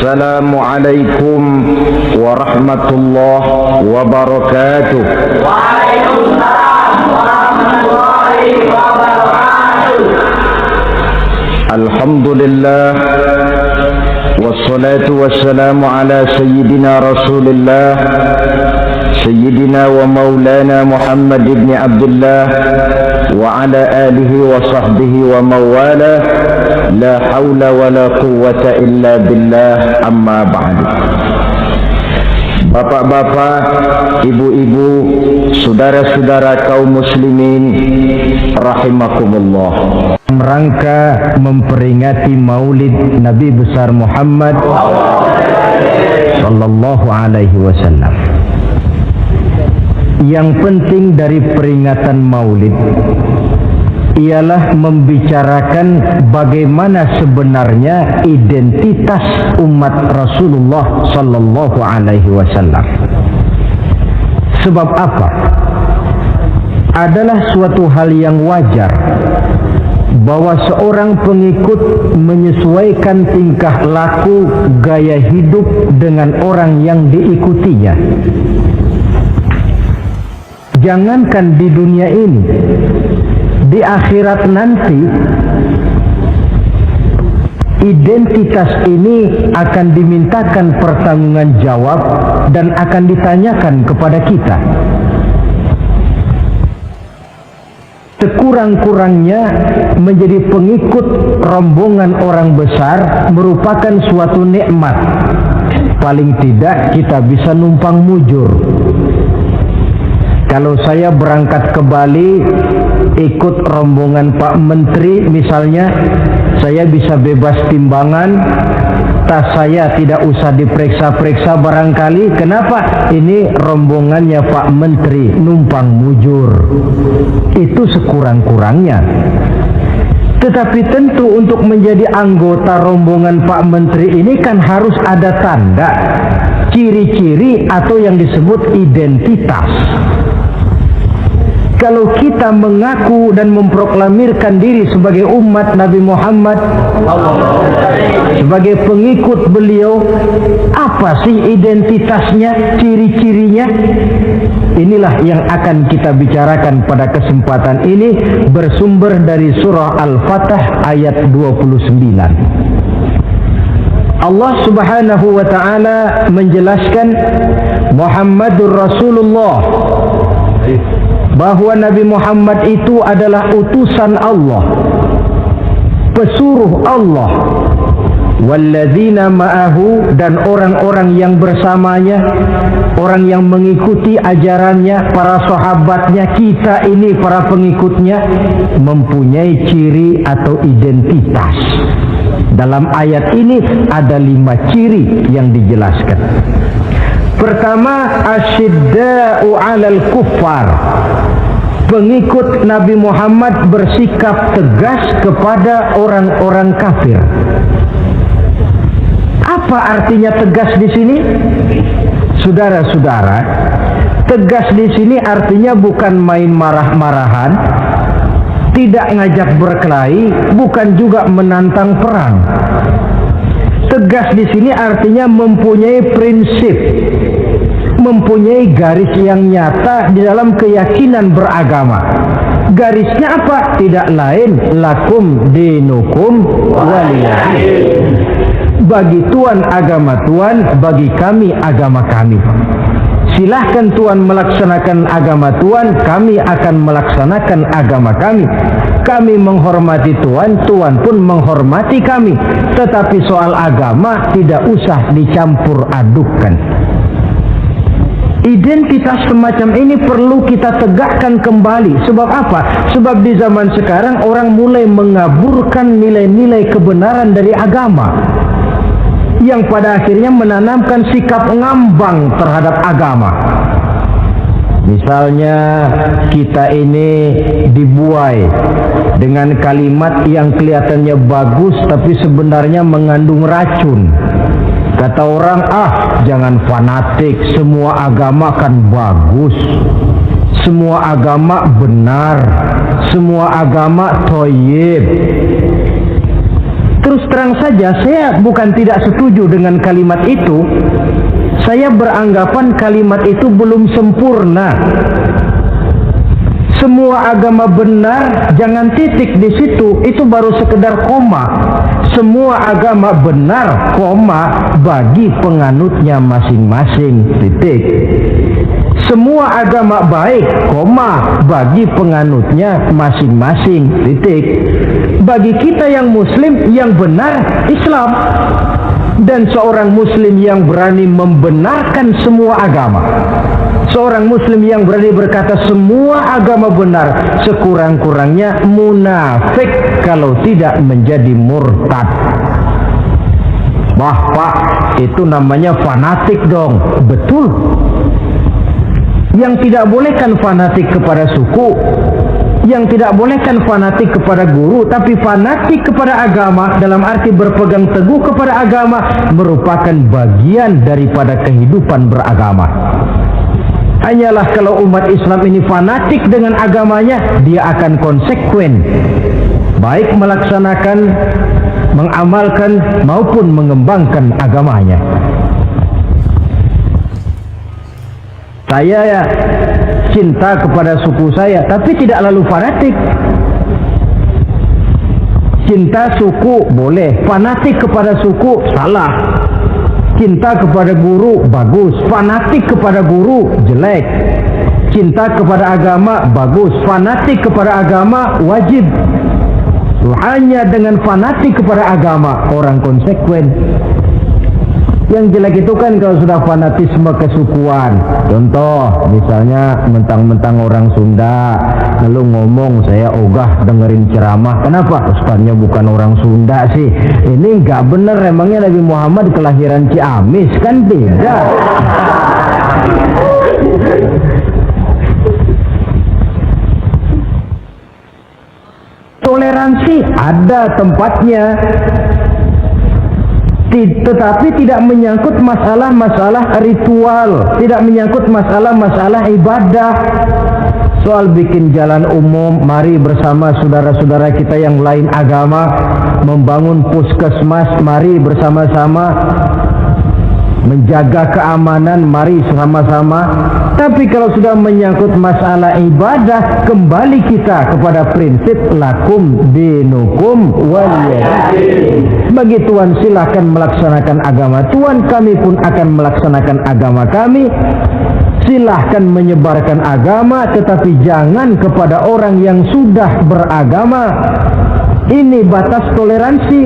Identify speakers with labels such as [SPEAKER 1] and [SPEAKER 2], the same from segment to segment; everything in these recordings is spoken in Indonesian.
[SPEAKER 1] Assalamualaikum warahmatullahi wabarakatuh.
[SPEAKER 2] Waalaikumsalam warahmatullahi wabarakatuh.
[SPEAKER 1] Alhamdulillah wassalatu wassalamu ala sayyidina Rasulillah Sayyidina wa maulana Muhammad ibn Abdullah wa ala alihi wa sahbihi wa mawala la hawla wa la quwwata illa billah amma ba'du. Bapak-bapak, ibu-ibu, saudara-saudara kaum muslimin rahimakumullah. Rangka memperingati Maulid Nabi besar Muhammad sallallahu alaihi wasallam. Yang penting dari peringatan Maulid ialah membicarakan bagaimana sebenarnya identitas umat Rasulullah sallallahu alaihi wasallam. Sebab apa? Adalah suatu hal yang wajar bahwa seorang pengikut menyesuaikan tingkah laku, gaya hidup dengan orang yang diikutinya. Jangankan di dunia ini, di akhirat nanti identitas ini akan dimintakan pertanggungjan jawab dan akan ditanyakan kepada kita. Sekurang-kurangnya menjadi pengikut rombongan orang besar merupakan suatu nikmat. Paling tidak kita bisa numpang mujur. Kalau saya berangkat ke Bali ikut rombongan Pak Menteri misalnya, saya bisa bebas timbangan, tas saya tidak usah diperiksa-periksa barangkali. Kenapa? Ini rombongannya Pak Menteri, numpang mujur. Itu sekurang-kurangnya. Tetapi tentu untuk menjadi anggota rombongan Pak Menteri ini kan harus ada tanda, ciri-ciri atau yang disebut identitas. Kalau kita mengaku dan memproklamirkan diri sebagai umat Nabi Muhammad, sebagai pengikut beliau, apa sih identitasnya, ciri-cirinya? Inilah yang akan kita bicarakan pada kesempatan ini, bersumber dari surah Al-Fatah ayat 29. Allah Subhanahu wa taala menjelaskan Muhammadur Rasulullah, bahwa Nabi Muhammad itu adalah utusan Allah, pesuruh Allah, walladzina ma'ahu, dan orang-orang yang bersamanya, orang yang mengikuti ajarannya, para sahabatnya, kita ini para pengikutnya, mempunyai ciri atau identitas. Dalam ayat ini ada 5 ciri yang dijelaskan. Pertama, asyidda'u 'alal kuffar. Pengikut Nabi Muhammad bersikap tegas kepada orang-orang kafir. Apa artinya tegas di sini? Saudara-saudara, tegas di sini artinya bukan main marah-marahan, tidak ngajak berkelahi, bukan juga menantang perang. Tegas di sini artinya mempunyai prinsip, mempunyai garis yang nyata di dalam keyakinan beragama. Garisnya apa? Tidak lain, lakum dinukum waliyadin. Bagi Tuhan agama Tuhan, bagi kami agama kami. Silahkan Tuhan melaksanakan agama Tuhan, kami akan melaksanakan agama kami. Kami menghormati Tuhan, Tuhan pun menghormati kami. Tetapi soal agama tidak usah dicampur adukkan. Identitas semacam ini perlu kita tegakkan kembali. Sebab apa? Sebab di zaman sekarang orang mulai mengaburkan nilai-nilai kebenaran dari agama, yang pada akhirnya menanamkan sikap ngambang terhadap agama. Misalnya kita ini dibuai dengan kalimat yang kelihatannya bagus tapi sebenarnya mengandung racun. Kata orang, jangan fanatik, semua agama kan bagus, semua agama benar, semua agama thayyib. Terus terang saja, saya bukan tidak setuju dengan kalimat itu. Saya beranggapan kalimat itu belum sempurna. Semua agama benar, jangan titik di situ, itu baru sekedar koma. Semua agama benar, koma, bagi penganutnya masing-masing, titik. Semua agama baik, koma, bagi penganutnya masing-masing, titik. Bagi kita yang muslim, yang benar Islam. Dan seorang muslim yang berani membenarkan semua agama, seorang muslim yang berani berkata semua agama benar, sekurang-kurangnya munafik kalau tidak menjadi murtad. Wah Pak, itu namanya fanatik dong. Betul. Yang tidak boleh kan fanatik kepada suku, yang tidak boleh kan fanatik kepada guru, tapi fanatik kepada agama dalam arti berpegang teguh kepada agama merupakan bagian daripada kehidupan beragama. Hanyalah kalau umat Islam ini fanatik dengan agamanya, dia akan konsekuen, baik melaksanakan, mengamalkan maupun mengembangkan agamanya. Saya cinta kepada suku saya, tapi tidak lalu fanatik. Cinta suku boleh, fanatik kepada suku salah. Cinta kepada guru bagus, fanatik kepada guru jelek. Cinta kepada agama bagus, fanatik kepada agama wajib. Hanya dengan fanatik kepada agama orang konsekuen. Yang jelek itu kan kalau sudah fanatisme kesukuan. Contoh, misalnya mentang-mentang orang Sunda, lalu ngomong saya ogah dengerin ceramah. Kenapa? Ustaznya bukan orang Sunda sih. Ini nggak bener, emangnya Nabi Muhammad kelahiran Ciamis? Kan tidak. Toleransi ada tempatnya, tetapi tidak menyangkut masalah-masalah ritual, tidak menyangkut masalah-masalah ibadah. Soal bikin jalan umum, mari bersama saudara-saudara kita yang lain agama membangun puskesmas, mari bersama-sama menjaga keamanan, mari sama-sama. Tapi kalau sudah menyangkut masalah ibadah, kembali kita kepada prinsip lakum dinukum waliyadin. Bagi Tuhan silakan melaksanakan agama Tuhan, kami pun akan melaksanakan agama kami. Silahkan menyebarkan agama, tetapi jangan kepada orang yang sudah beragama. Ini batas toleransi.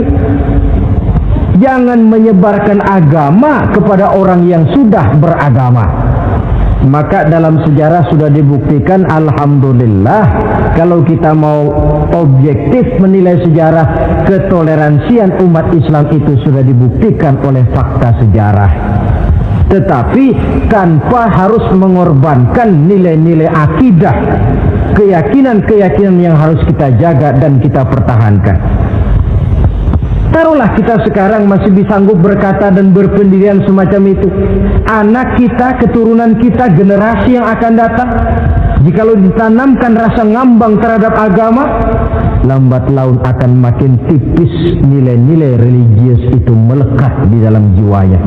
[SPEAKER 1] Jangan menyebarkan agama kepada orang yang sudah beragama. Maka dalam sejarah sudah dibuktikan, alhamdulillah, kalau kita mau objektif menilai sejarah, ketoleransian umat Islam itu sudah dibuktikan oleh fakta sejarah. Tetapi tanpa harus mengorbankan nilai-nilai akidah, keyakinan-keyakinan yang harus kita jaga dan kita pertahankan. Taruhlah kita sekarang masih sanggup berkata dan berpendirian semacam itu. Anak kita, keturunan kita, generasi yang akan datang, jikalau ditanamkan rasa ngambang terhadap agama, lambat laun akan makin tipis nilai-nilai religius itu melekat di dalam jiwanya.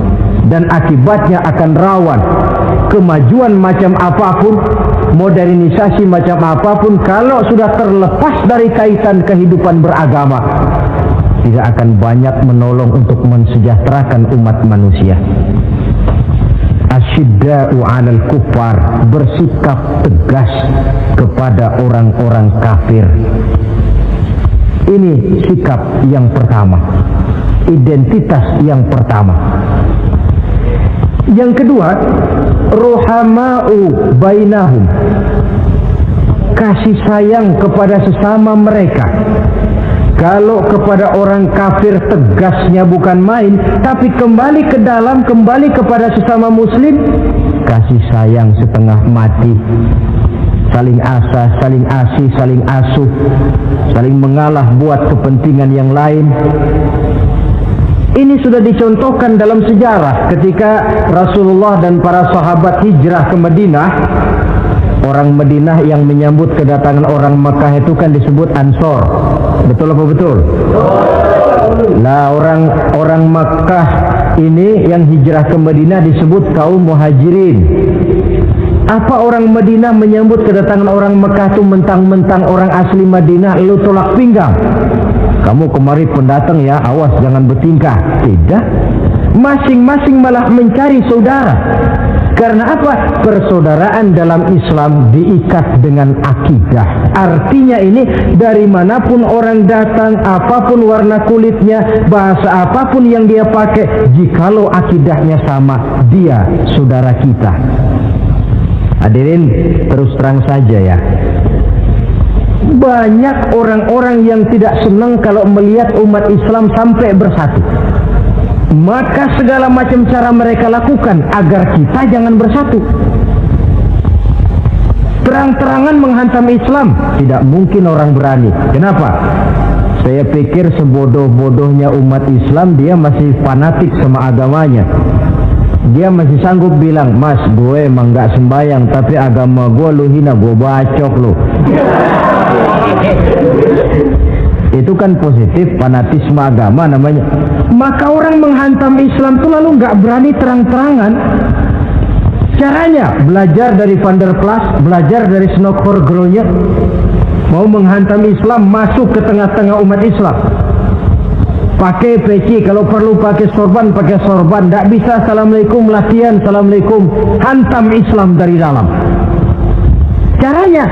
[SPEAKER 1] Dan akibatnya akan rawan kemajuan macam apapun, modernisasi macam apapun, kalau sudah terlepas dari kaitan kehidupan beragama, tidak akan banyak menolong untuk mensejahterakan umat manusia. Asyidda'u 'alal kuffar, bersikap tegas kepada orang-orang kafir. Ini sikap yang pertama, identitas yang pertama. Yang kedua, ruhama'u bainahum, kasih sayang kepada sesama mereka. Kalau kepada orang kafir tegasnya bukan main, tapi kembali ke dalam, kembali kepada sesama muslim, kasih sayang setengah mati. Saling asah, saling asih, saling asuh, saling mengalah buat kepentingan yang lain. Ini sudah dicontohkan dalam sejarah ketika Rasulullah dan para sahabat hijrah ke Madinah. Orang Madinah yang menyambut kedatangan orang Mekah itu kan disebut Ansor. Betul apa betul? Lah orang Makkah ini yang hijrah ke Madinah disebut kaum muhajirin. Apa orang Madinah menyambut kedatangan orang Mekah itu mentang-mentang orang asli Madinah lu tolak pinggang? Kamu kemari pendatang ya, awas jangan bertingkah. Tidak. Masing-masing malah mencari saudara. Karena apa? Persaudaraan dalam Islam diikat dengan akidah. Artinya ini dari manapun orang datang, apapun warna kulitnya, bahasa apapun yang dia pakai, jikalau akidahnya sama, dia saudara kita. Hadirin, terus terang saja ya, banyak orang-orang yang tidak senang kalau melihat umat Islam sampai bersatu. Maka segala macam cara mereka lakukan agar kita jangan bersatu. Terang-terangan menghantam Islam, tidak mungkin orang berani. Kenapa? Saya pikir sebodoh-bodohnya umat Islam dia masih fanatik sama agamanya. Dia masih sanggup bilang, mas gue emang gak sembayang, tapi agama gue lu hina, gue bacok lu. Itu kan positif, fanatisme agama namanya. Maka orang menghantam Islam itu lalu gak berani terang-terangan. Caranya belajar dari Van der Plas, belajar dari Snokor-Gronya. Mau menghantam Islam, masuk ke tengah-tengah umat Islam. Pakai peci, kalau perlu pakai sorban, pakai sorban. Tak bisa assalamualaikum, latihan assalamualaikum. Hantam Islam dari dalam. Caranya,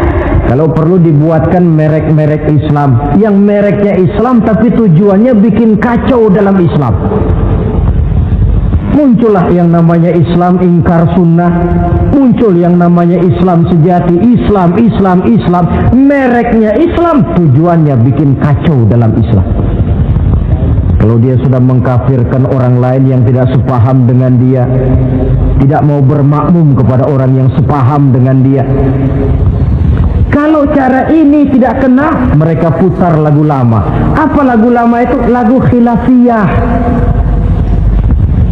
[SPEAKER 1] kalau perlu dibuatkan merek-merek Islam, yang mereknya Islam tapi tujuannya bikin kacau dalam Islam. Muncullah yang namanya Islam ingkar sunnah, muncul yang namanya Islam sejati, Islam. Mereknya Islam, tujuannya bikin kacau dalam Islam. Kalau dia sudah mengkafirkan orang lain yang tidak sepaham dengan dia, tidak mau bermakmum kepada orang yang sepaham dengan dia. Kalau cara ini tidak kena, mereka putar lagu lama. Apa lagu lama itu? Lagu khilafiyah.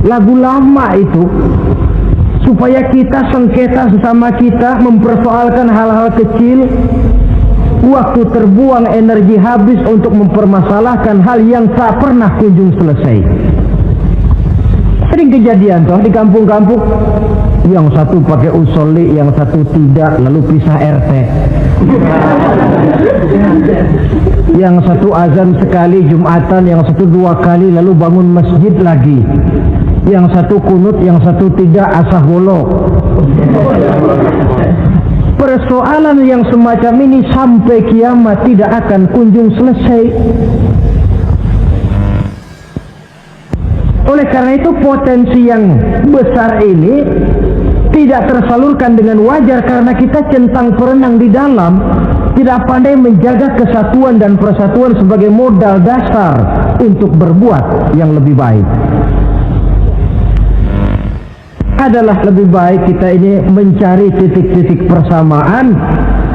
[SPEAKER 1] Lagu lama itu supaya kita sengketa sesama kita, mempersoalkan hal-hal kecil. Waktu terbuang, energi habis untuk mempermasalahkan hal yang tak pernah kunjung selesai. Sering kejadian toh di kampung-kampung, yang satu pakai usolli, yang satu tidak, lalu pisah RT. Yang satu azan sekali Jumatan, yang satu 2 kali, lalu bangun masjid lagi. Yang satu kunut, yang satu tidak, asah bolok. Persoalan yang semacam ini sampai kiamat tidak akan kunjung selesai. Oleh karena itu potensi yang besar ini tidak tersalurkan dengan wajar karena kita centang perenang di dalam, tidak pandai menjaga kesatuan dan persatuan sebagai modal dasar untuk berbuat yang lebih baik. Adalah lebih baik kita ini mencari titik-titik persamaan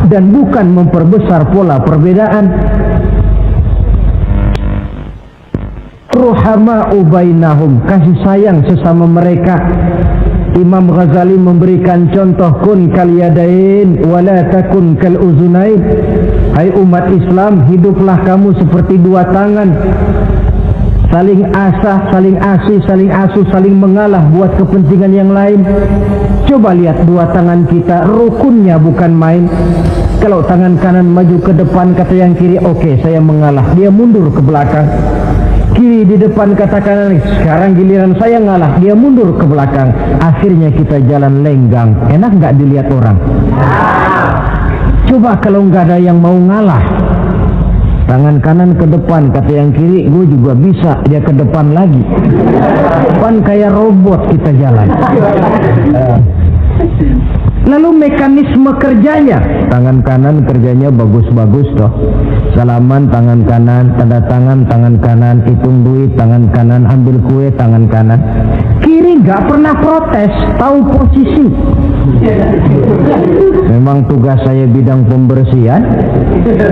[SPEAKER 1] dan bukan memperbesar pola perbedaan. Ruhama'u bainahum, kasih sayang sesama mereka. Imam Ghazali memberikan contoh, kun kal yadain wala takun kal uzunain. Hai umat Islam, hiduplah kamu seperti 2 tangan. Saling asah, saling asih, saling asuh, saling mengalah buat kepentingan yang lain. Coba lihat 2 tangan kita, rukunnya bukan main. Kalau tangan kanan maju ke depan, kata yang kiri, oke, saya mengalah. Dia mundur ke belakang. Kiri di depan, kata kanan, sekarang giliran saya ngalah. Dia mundur ke belakang. Akhirnya kita jalan lenggang. Enak nggak dilihat orang? Coba kalau nggak ada yang mau ngalah. Tangan kanan ke depan, kata yang kiri, gue juga bisa, dia ke depan lagi. Depan kayak robot kita jalan. Lalu mekanisme kerjanya, tangan kanan kerjanya bagus-bagus toh. Salaman tangan kanan, tanda tangan tangan kanan, hitung duit tangan kanan, ambil kue tangan kanan. Kiri nggak pernah protes, tahu posisi. Memang tugas saya bidang pembersihan,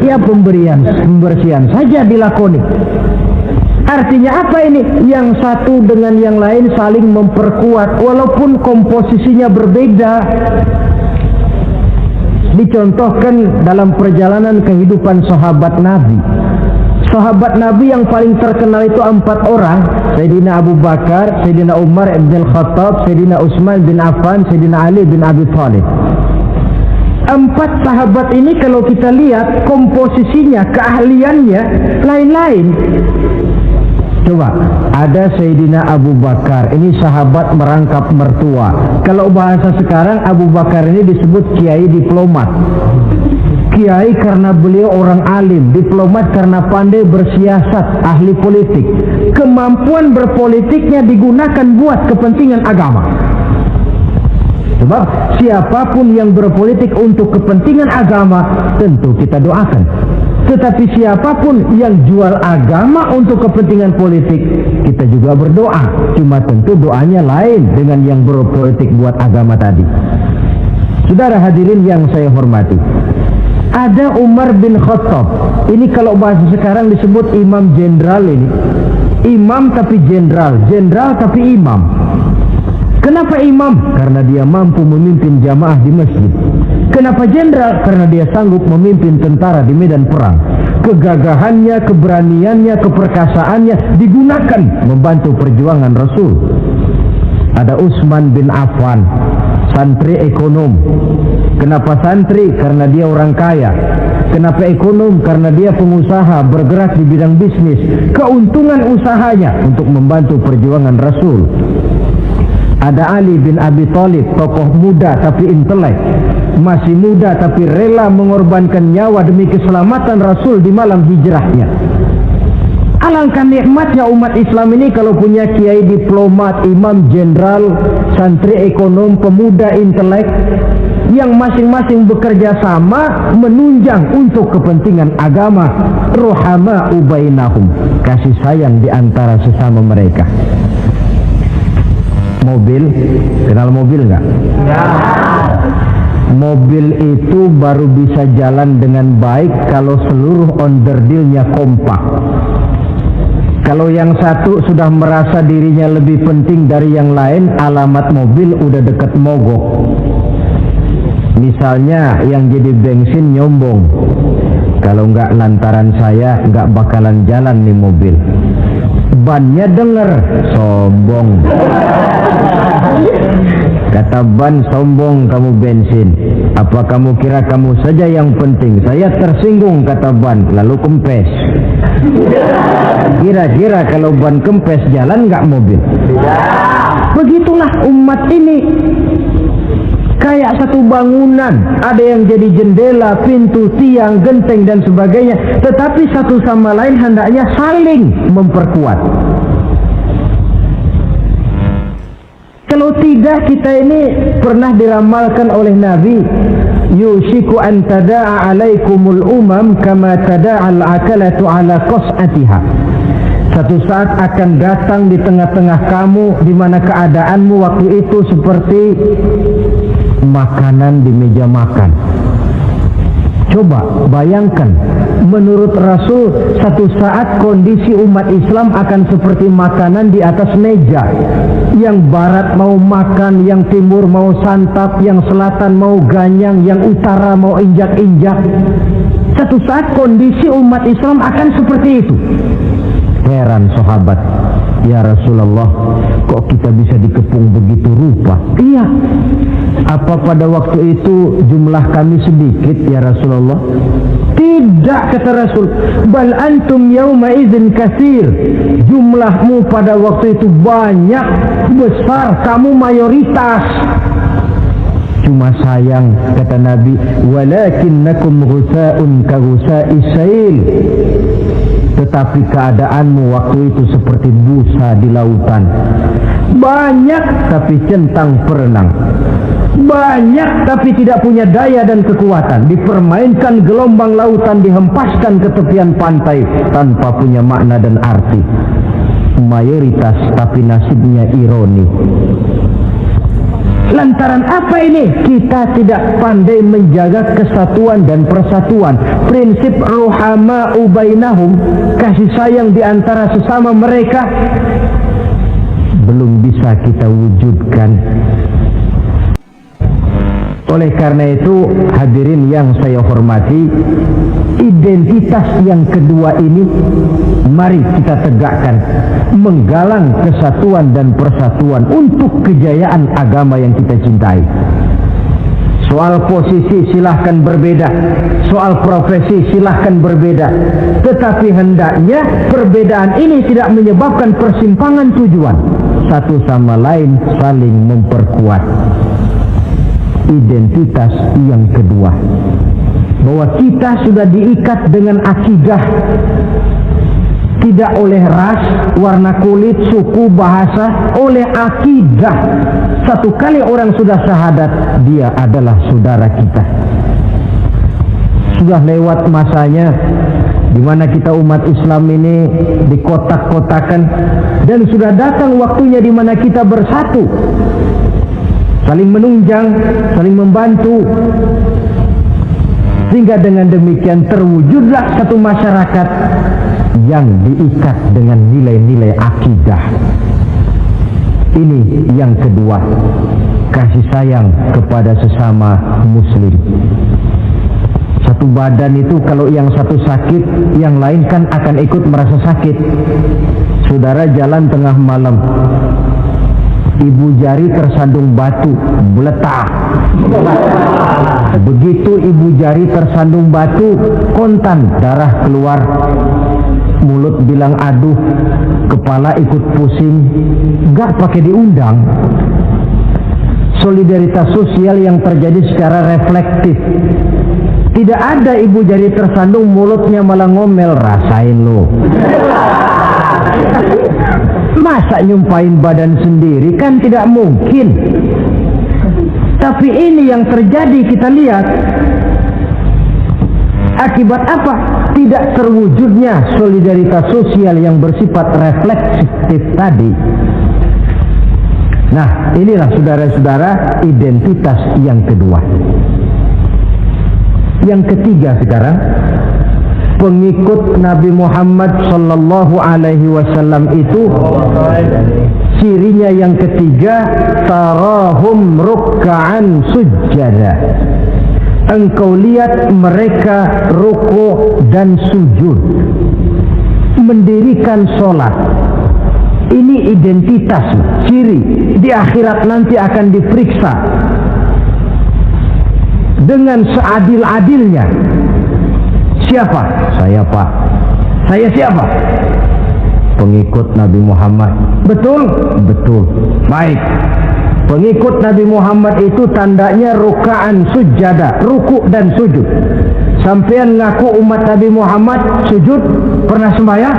[SPEAKER 1] ya pembersihan saja dilakoni. Artinya apa ini? Yang satu dengan yang lain saling memperkuat walaupun komposisinya berbeda. Dicontohkan dalam perjalanan kehidupan sahabat Nabi. Sahabat Nabi yang paling terkenal itu 4 orang, Sayyidina Abu Bakar, Sayyidina Umar ibn al-Khattab, Sayyidina Utsman bin Affan, Sayyidina Ali bin Abi Thalib. 4 sahabat ini kalau kita lihat komposisinya, keahliannya lain-lain. Coba, ada Sayyidina Abu Bakar, ini sahabat merangkap mertua. Kalau bahasa sekarang, Abu Bakar ini disebut kiai diplomat. Kiai karena beliau orang alim, diplomat karena pandai bersiasat, ahli politik. Kemampuan berpolitiknya digunakan buat kepentingan agama. Sebab siapapun yang berpolitik untuk kepentingan agama, tentu kita doakan. Tetapi siapapun yang jual agama untuk kepentingan politik, kita juga berdoa. Cuma tentu doanya lain dengan yang berpolitik buat agama tadi. Saudara hadirin yang saya hormati, ada Umar bin Khattab. Ini kalau bahasa sekarang disebut imam jenderal ini. Imam tapi jenderal, jenderal tapi imam. Kenapa imam? Karena dia mampu memimpin jamaah di masjid. Kenapa jenderal? Karena dia sanggup memimpin tentara di medan perang. Kegagahannya, keberaniannya, keperkasaannya digunakan membantu perjuangan Rasul. Ada Utsman bin Affan, santri ekonom. Kenapa santri? Karena dia orang kaya. Kenapa ekonom? Karena dia pengusaha bergerak di bidang bisnis. Keuntungan usahanya untuk membantu perjuangan Rasul. Ada Ali bin Abi Thalib, tokoh muda tapi intelek. Masih muda tapi rela mengorbankan nyawa demi keselamatan Rasul di malam hijrahnya. Alangkah nikmatnya umat Islam ini kalau punya kiai diplomat, imam jenderal, santri ekonom, pemuda intelek yang masing-masing bekerja sama menunjang untuk kepentingan agama. Ruhama ubainahum, kasih sayang di antara sesama mereka. Mobil, kenal mobil nggak? Ya. Mobil itu baru bisa jalan dengan baik kalau seluruh onderdilnya kompak. Kalau yang satu sudah merasa dirinya lebih penting dari yang lain, alamat mobil udah deket mogok. Misalnya yang jadi bensin nyombong, kalau nggak lantaran saya nggak bakalan jalan nih mobil. Bannya denger, sombong. Kata ban, sombong kamu bensin. Apa kamu kira kamu saja yang penting? Saya tersinggung, kata ban, lalu kempes. Kira-kira kalau ban kempes jalan nggak mobil? Begitulah umat ini. Kayak satu bangunan, ada yang jadi jendela, pintu, tiang, genteng dan sebagainya. Tetapi satu sama lain hendaknya saling memperkuat. Kalau tidak, kita ini pernah diramalkan oleh Nabi, yushiku an tada'a alaikumul umam kama tada'al akalatu ala qas'atiha. Satu saat akan datang di tengah-tengah kamu di mana keadaanmu waktu itu seperti makanan di meja makan. Coba bayangkan, menurut Rasul satu saat kondisi umat Islam akan seperti makanan di atas meja. Yang barat mau makan, yang timur mau santap, yang selatan mau ganyang, yang utara mau injak-injak. Satu saat kondisi umat Islam akan seperti itu. Heran sahabat, ya Rasulullah, kok kita bisa dikepung begitu rupa? Iya. Apa pada waktu itu jumlah kami sedikit ya Rasulullah? Tidak, kata Rasul. Bal antum yawma idzin katsir. Jumlahmu pada waktu itu banyak, besar, kamu mayoritas. Cuma sayang, kata Nabi, walakinnakum ghusaa'un ka ghusaa'is sail. Tetapi keadaanmu waktu itu seperti busa di lautan. Banyak tapi centang perenang. Banyak tapi tidak punya daya dan kekuatan. Dipermainkan gelombang lautan, dihempaskan ke tepian pantai tanpa punya makna dan arti. Mayoritas tapi nasibnya ironi. Lantaran apa ini? Kita tidak pandai menjaga kesatuan dan persatuan. Prinsip ruhama ubainahum, kasih sayang di antara sesama mereka, belum bisa kita wujudkan. Oleh karena itu, hadirin yang saya hormati, Identitas yang kedua ini mari kita tegakkan, menggalang kesatuan dan persatuan untuk kejayaan agama yang kita cintai. Soal posisi silahkan berbeda, soal profesi silahkan berbeda, tetapi hendaknya perbedaan ini tidak menyebabkan persimpangan tujuan. Satu sama lain saling memperkuat. Identitas yang kedua, bahwa kita sudah diikat dengan akidah, tidak oleh ras, warna kulit, suku, bahasa, oleh akidah. Satu kali orang sudah syahadat, dia adalah saudara kita. Sudah lewat masanya di mana kita umat Islam ini dikotak-kotakan, dan sudah datang waktunya di mana kita bersatu, saling menunjang, saling membantu, sehingga dengan demikian terwujudlah satu masyarakat yang diikat dengan nilai-nilai akidah. Ini yang kedua, kasih sayang kepada sesama muslim. Satu badan itu kalau yang satu sakit, yang lain kan akan ikut merasa sakit. Saudara jalan tengah malam, ibu jari tersandung batu, meletak. Begitu ibu jari tersandung batu, kontan, darah keluar, mulut bilang aduh, kepala ikut pusing, gak pakai diundang. Solidaritas sosial yang terjadi secara reflektif. Tidak ada ibu jari tersandung, mulutnya malah ngomel, rasain lo. Masa nyumpain badan sendiri, kan tidak mungkin. Tapi ini yang terjadi, kita lihat. Akibat apa? Tidak terwujudnya solidaritas sosial yang bersifat refleksif tadi. Nah, inilah saudara-saudara identitas yang kedua. Yang ketiga sekarang, pengikut Nabi Muhammad sallallahu alaihi wasallam itu cirinya yang ketiga, tarahum ruk'an sujjada. Engkau lihat mereka rukuk dan sujud, mendirikan sholat. Ini identitas, ciri. Di akhirat nanti akan diperiksa dengan seadil-adilnya. Siapa? Saya, Pak. Saya siapa? Pengikut Nabi Muhammad. Betul? Betul. Baik. Pengikut Nabi Muhammad itu tandanya ruka'an sujada, ruku dan sujud. Sampean ngaku umat Nabi Muhammad, sujud, pernah sembahyang?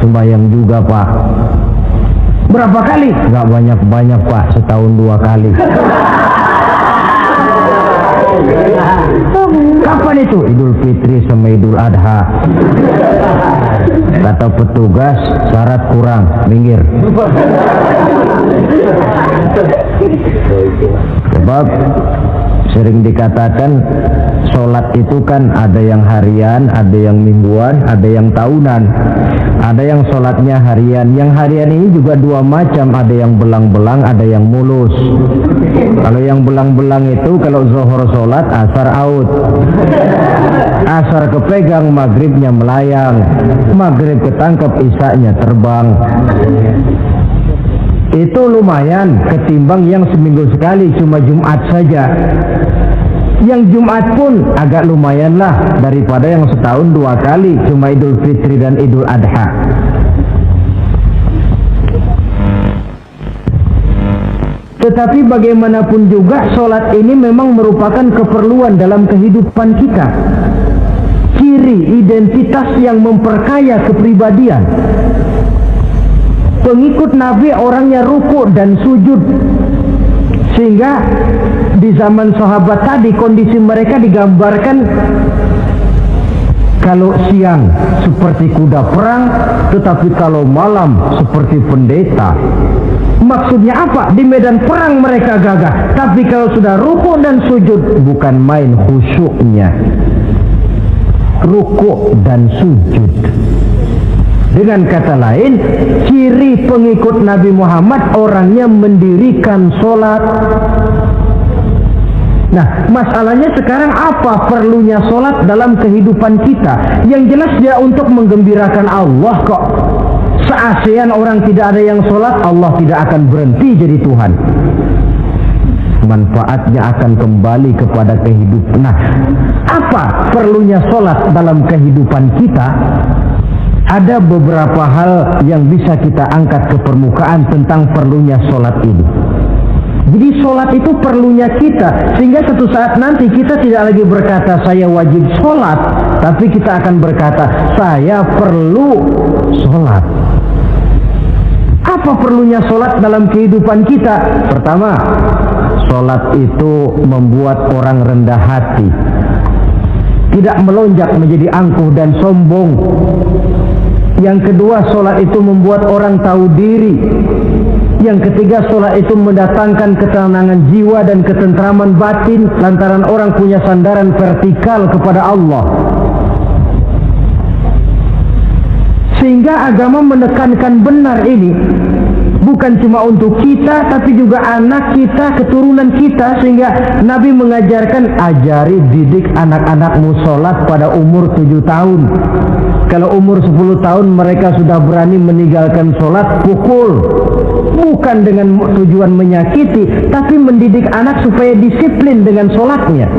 [SPEAKER 1] Sembahyang juga, Pak. Berapa kali? Gak banyak-banyak, Pak, setahun 2 kali. Kapan itu? Idul Fitri sama Idul Adha. Kata petugas, syarat kurang, minggir. Sebab sering dikatakan sholat itu kan ada yang harian, ada yang mingguan, ada yang tahunan. Ada yang sholatnya harian. Yang harian ini juga 2 macam, ada yang belang-belang, ada yang mulus. Kalau yang belang-belang itu kalau zuhur sholat, asar out. Asar kepegang, maghribnya melayang. Maghrib ketangkep, isanya terbang. Itu lumayan ketimbang yang seminggu sekali cuma Jumat saja. Yang Jumat pun agak lumayan lah daripada yang setahun 2 kali cuma Idul Fitri dan Idul Adha. Tetapi bagaimanapun juga sholat ini memang merupakan keperluan dalam kehidupan kita. Ciri identitas yang memperkaya kepribadian. Pengikut Nabi orangnya ruku dan sujud, sehingga di zaman sahabat tadi kondisi mereka digambarkan kalau siang seperti kuda perang, tetapi kalau malam seperti pendeta. Maksudnya apa? Di medan perang mereka gagah, tapi kalau sudah ruku dan sujud bukan main khusyuknya. Ruku dan sujud. Dengan kata lain, ciri pengikut Nabi Muhammad orangnya mendirikan sholat, Nah, masalahnya sekarang apa perlunya sholat dalam kehidupan kita? Yang jelas dia untuk menggembirakan Allah kok. Se-ASEAN orang tidak ada yang sholat, Allah tidak akan berhenti jadi Tuhan. Manfaatnya akan kembali kepada kehidupan. Nah, apa perlunya sholat dalam kehidupan kita? Ada beberapa hal yang bisa kita angkat ke permukaan tentang perlunya sholat ini. Jadi sholat itu perlunya kita, sehingga suatu saat nanti kita tidak lagi berkata saya wajib sholat, tapi kita akan berkata saya perlu sholat. Apa perlunya sholat dalam kehidupan kita? Pertama, sholat itu membuat orang rendah hati, tidak melonjak menjadi angkuh dan sombong. Yang kedua, sholat itu membuat orang tahu diri. Yang ketiga, sholat itu mendatangkan ketenangan jiwa dan ketentraman batin lantaran orang punya sandaran vertikal kepada Allah. Sehingga agama menekankan benar ini bukan cuma untuk kita, tapi juga anak kita, keturunan kita. Sehingga Nabi mengajarkan, ajari didik anak-anakmu sholat pada umur 7 tahun. Kalau umur 10 tahun mereka sudah berani meninggalkan sholat, pukul. Bukan dengan tujuan menyakiti, tapi mendidik anak supaya disiplin dengan sholatnya.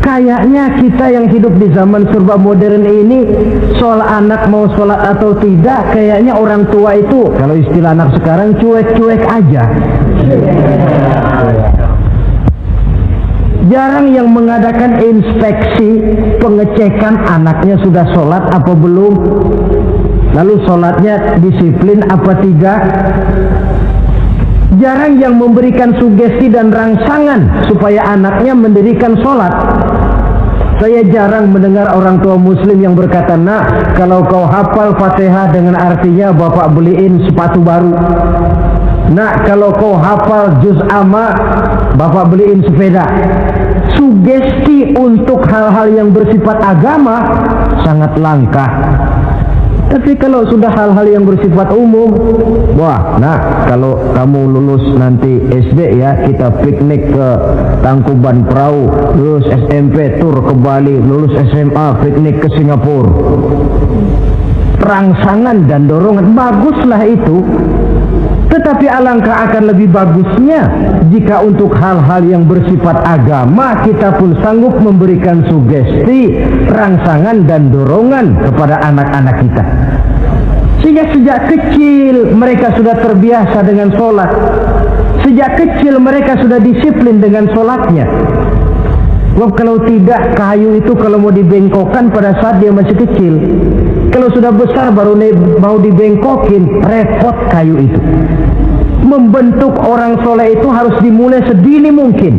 [SPEAKER 1] Kayaknya kita yang hidup di zaman serba modern ini, soal anak mau sholat atau tidak, kayaknya orang tua itu, kalau istilah anak sekarang, cuek-cuek aja. Jarang yang mengadakan inspeksi, pengecekan anaknya sudah sholat apa belum, lalu sholatnya disiplin apa tidak. Jarang yang memberikan sugesti dan rangsangan supaya anaknya mendirikan sholat. Saya jarang mendengar orang tua muslim yang berkata, nak, kalau kau hafal Fatihah dengan artinya bapak beliin sepatu baru. Nak, kalau kau hafal juz amma, bapak beliin sepeda. Sugesti untuk hal-hal yang bersifat agama sangat langka. Tapi kalau sudah hal-hal yang bersifat umum, wah, nah, kalau kamu lulus nanti SD ya, kita piknik ke Tangkuban Perahu, lulus SMP tur ke Bali, lulus SMA piknik ke Singapura. Rangsangan dan dorongan, baguslah itu. Tetapi alangkah akan lebih bagusnya jika untuk hal-hal yang bersifat agama kita pun sanggup memberikan sugesti, rangsangan dan dorongan kepada anak-anak kita. Sehingga sejak kecil mereka sudah terbiasa dengan sholat. Sejak kecil mereka sudah disiplin dengan sholatnya. Sebab kalau tidak, kayu itu kalau mau dibengkokkan pada saat dia masih kecil, kalau sudah besar baru mau dibengkokin, repot kayu itu. Membentuk orang soleh itu harus dimulai sedini mungkin.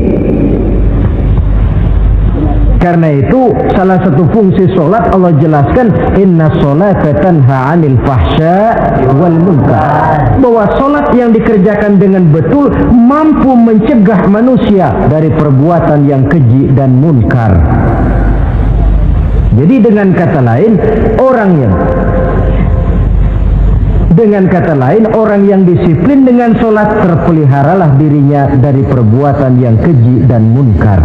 [SPEAKER 1] Karena itu salah satu fungsi solat Allah jelaskan, inna sholata tanha 'anil fahsya wal munkar. Bahwa solat yang dikerjakan dengan betul mampu mencegah manusia dari perbuatan yang keji dan munkar. Jadi dengan kata lain orang yang disiplin dengan solat, terpeliharalah dirinya dari perbuatan yang keji dan munkar.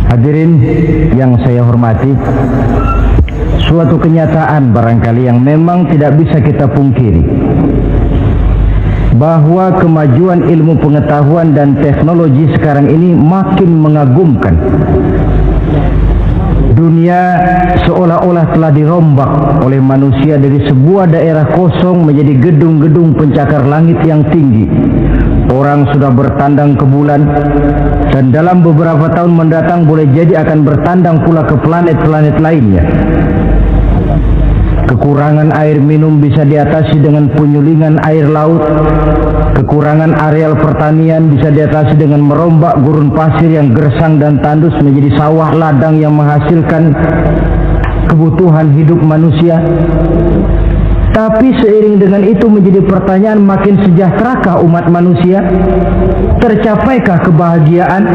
[SPEAKER 1] Hadirin yang saya hormati, suatu kenyataan barangkali yang memang tidak bisa kita pungkiri, bahwa kemajuan ilmu pengetahuan dan teknologi sekarang ini makin mengagumkan. Dunia seolah-olah telah dirombak oleh manusia dari sebuah daerah kosong menjadi gedung-gedung pencakar langit yang tinggi. Orang sudah bertandang ke bulan, dan dalam beberapa tahun mendatang boleh jadi akan bertandang pula ke planet-planet lainnya. Kekurangan air minum bisa diatasi dengan penyulingan air laut. Kekurangan areal pertanian bisa diatasi dengan merombak gurun pasir yang gersang dan tandus menjadi sawah ladang yang menghasilkan kebutuhan hidup manusia. Tapi seiring dengan itu menjadi pertanyaan, makin sejahterakah umat manusia? Tercapaikah kebahagiaan?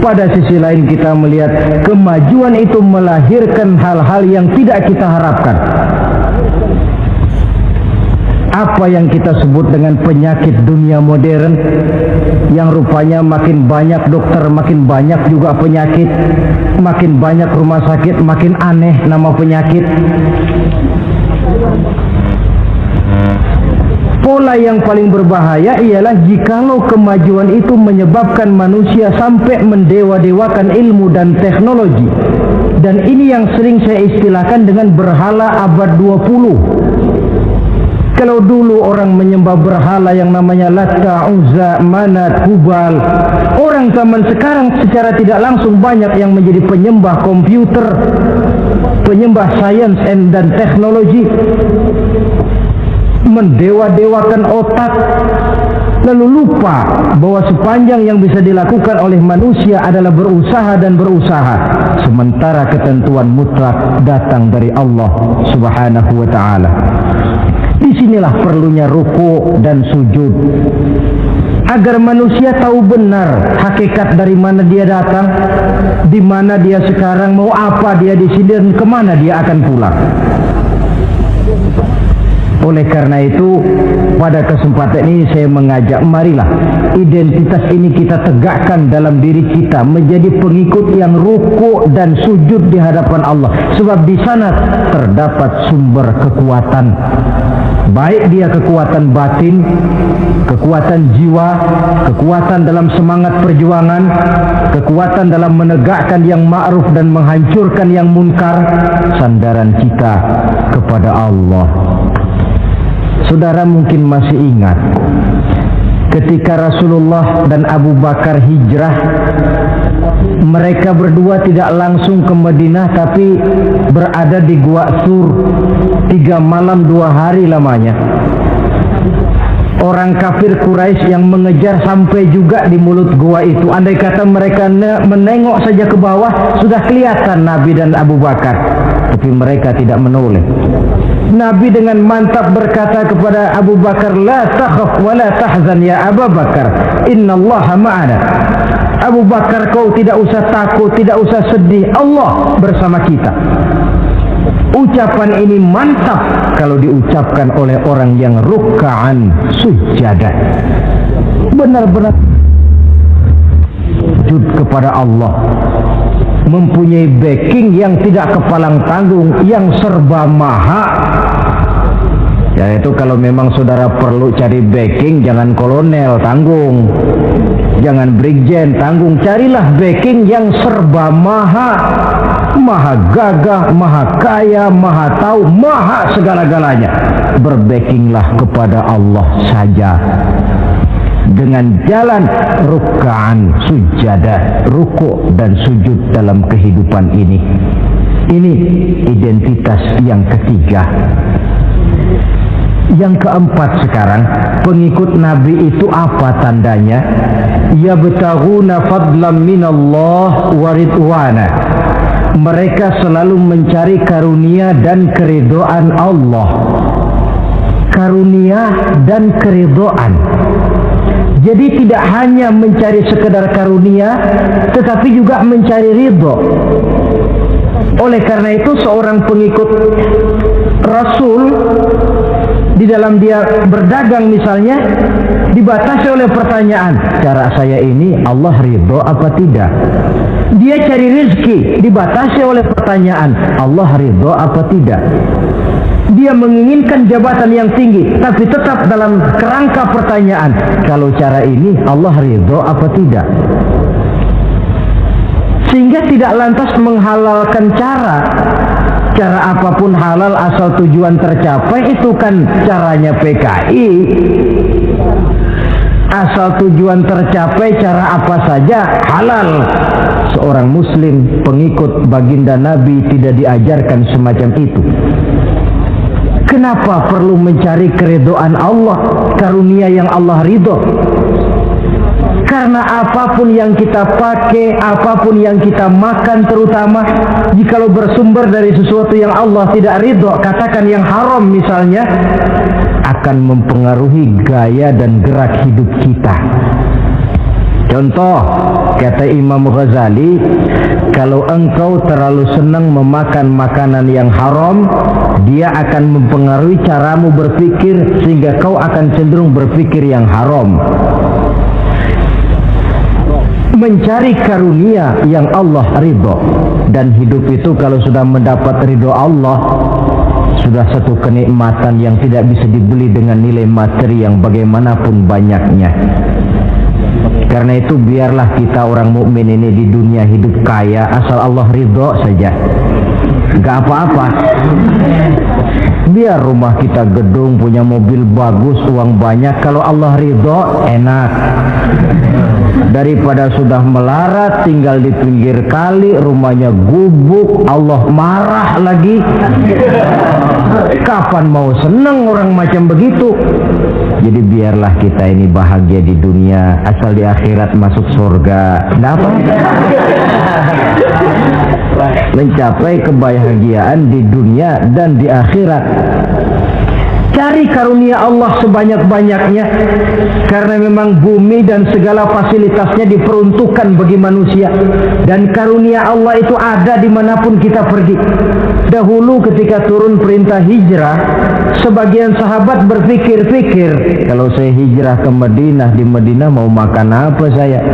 [SPEAKER 1] Pada sisi lain kita melihat kemajuan itu melahirkan hal-hal yang tidak kita harapkan. Apa yang kita sebut dengan penyakit dunia modern, yang rupanya makin banyak dokter, makin banyak juga penyakit, makin banyak rumah sakit, makin aneh nama penyakit. Pola yang paling berbahaya ialah jikalau kemajuan itu menyebabkan manusia sampai mendewa-dewakan ilmu dan teknologi. Dan ini yang sering saya istilahkan dengan berhala abad 20. Kalau dulu orang menyembah berhala yang namanya Lata, Uzza, Manat, Hubal, orang zaman sekarang secara tidak langsung banyak yang menjadi penyembah komputer, penyembah sains dan teknologi, mendewa-dewakan otak, lalu lupa bahwa sepanjang yang bisa dilakukan oleh manusia adalah berusaha dan berusaha, sementara ketentuan mutlak datang dari Allah Subhanahu wa ta'ala. Disinilah perlunya ruku dan sujud, agar manusia tahu benar hakikat dari mana dia datang, di mana dia sekarang, mau apa dia di sini, dan kemana dia akan pulang. Oleh karena itu, pada kesempatan ini saya mengajak, marilah identitas ini kita tegakkan dalam diri kita, menjadi pengikut yang ruku dan sujud di hadapan Allah. Sebab di sana terdapat sumber kekuatan, baik dia kekuatan batin, kekuatan jiwa, kekuatan dalam semangat perjuangan, kekuatan dalam menegakkan yang ma'ruf dan menghancurkan yang munkar. Sandaran kita kepada Allah. Saudara mungkin masih ingat ketika Rasulullah dan Abu Bakar hijrah, mereka berdua tidak langsung ke Madinah tapi berada di Gua Sur 3 malam 2 hari lamanya. Orang kafir Quraisy yang mengejar sampai juga di mulut gua itu. Andai kata mereka menengok saja ke bawah, sudah kelihatan Nabi dan Abu Bakar, tapi mereka tidak menoleh. Nabi dengan mantap berkata kepada Abu Bakar, "La takhaf wa la tahzan ya Abu Bakar, innallaha ma'ana." Abu Bakar, kau tidak usah takut, tidak usah sedih, Allah bersama kita. Ucapan ini mantap kalau diucapkan oleh orang yang ruk'an sujadah, benar-benar sujud kepada Allah, mempunyai backing yang tidak kepalang tanggung, yang serba maha. Ya, itu kalau memang saudara perlu cari backing, jangan kolonel tanggung, jangan brigjen tanggung, carilah backing yang serba maha, maha gagah, maha kaya, maha tahu, maha segala-galanya. Berbackinglah kepada Allah saja dengan jalan ruk'an sujadah, ruku' dan sujud dalam kehidupan ini. Ini identitas yang ketiga. Yang keempat sekarang, pengikut Nabi itu apa tandanya? Yabtaghuna fadlan minallah wa ridwana. Mereka selalu mencari karunia dan keridhaan Allah. Karunia dan keridhaan. Jadi tidak hanya mencari sekedar karunia, tetapi juga mencari ridho. Oleh karena itu seorang pengikut Rasul, di dalam dia berdagang misalnya, dibatasi oleh pertanyaan, cara saya ini Allah ridho apa tidak? Dia cari rezeki, dibatasi oleh pertanyaan, Allah ridho apa tidak? Dia menginginkan jabatan yang tinggi, tapi tetap dalam kerangka pertanyaan, kalau cara ini Allah ridho apa tidak? Sehingga tidak lantas menghalalkan cara apapun halal asal tujuan tercapai. Itu kan caranya PKI. Asal tujuan tercapai, cara apa saja halal. Seorang muslim pengikut baginda Nabi tidak diajarkan semacam itu. Kenapa perlu mencari keridhaan Allah, karunia yang Allah ridho? Karena apapun yang kita pakai, apapun yang kita makan terutama, jikalau bersumber dari sesuatu yang Allah tidak ridho, katakan yang haram misalnya, akan mempengaruhi gaya dan gerak hidup kita. Contoh, kata Imam Ghazali, kalau engkau terlalu senang memakan makanan yang haram, dia akan mempengaruhi caramu berpikir sehingga kau akan cenderung berpikir yang haram. Mencari karunia yang Allah ridho, dan hidup itu kalau sudah mendapat ridho Allah, sudah satu kenikmatan yang tidak bisa dibeli dengan nilai materi yang bagaimanapun banyaknya. Karena itu biarlah kita orang mukmin ini di dunia hidup kaya asal Allah ridho saja, gak apa-apa. Biar rumah kita gedung, punya mobil bagus, uang banyak, kalau Allah ridho enak. Daripada sudah melarat tinggal di pinggir kali, rumahnya gubuk, Allah marah lagi. Kapan mau senang orang macam begitu? Jadi biarlah kita ini bahagia di dunia, asal di akhirat masuk surga. Dapat mencapai kebahagiaan di dunia dan di akhirat. Cari karunia Allah sebanyak-banyaknya, karena memang bumi dan segala fasilitasnya diperuntukkan bagi manusia, dan karunia Allah itu ada dimanapun kita pergi. Dahulu ketika turun perintah hijrah, sebagian sahabat berpikir-pikir, kalau saya hijrah ke Madinah, di Madinah mau makan apa saya?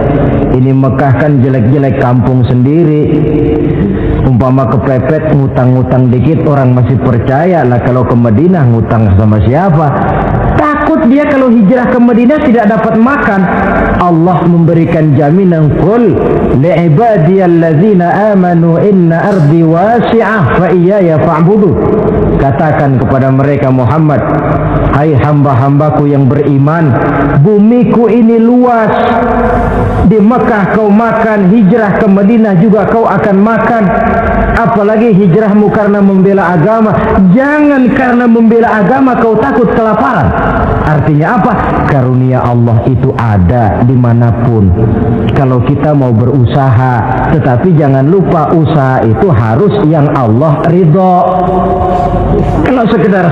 [SPEAKER 1] Ini Mekah kan jelek-jelek, kampung sendiri. Umpama kepepet ngutang-ngutang dikit orang masih percaya lah, kalau ke Madinah ngutang sama siapa? Takut dia kalau hijrah ke Madinah tidak dapat makan. Allah memberikan jaminan, qul li'ibadiyallazina amanu inna ardi wasi'ah fa iyaya fa'budu. Katakan kepada mereka Muhammad, hai hamba-hambaku yang beriman, bumiku ini luas. Di Mekah kau makan, hijrah ke Madinah juga kau akan makan. Apalagi hijrahmu karena membela agama. Jangan karena membela agama kau takut kelaparan. Artinya apa? Karunia Allah itu ada dimanapun. Kalau kita mau berusaha, tetapi jangan lupa usaha itu harus yang Allah ridho. Kalau sekedar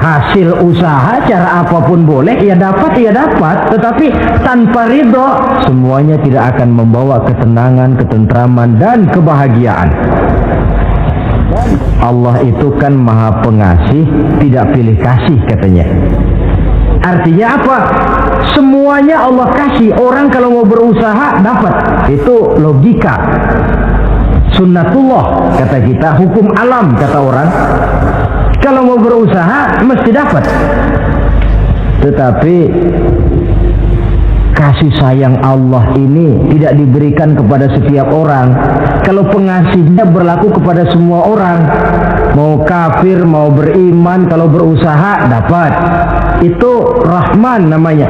[SPEAKER 1] hasil usaha cara apapun boleh, ya dapat, tetapi tanpa ridho semuanya tidak akan membawa ketenangan, ketentraman dan kebahagiaan. Allah itu kan maha pengasih, tidak pilih kasih katanya. Artinya apa? Semuanya Allah kasih. Orang kalau mau berusaha dapat. Itu logika. Sunnatullah kata kita, hukum alam kata orang. Kalau mau berusaha mesti dapat. Tetapi kasih sayang Allah ini tidak diberikan kepada setiap orang. Kalau pengasihnya berlaku kepada semua orang, mau kafir mau beriman, kalau berusaha dapat. Itu Rahman namanya.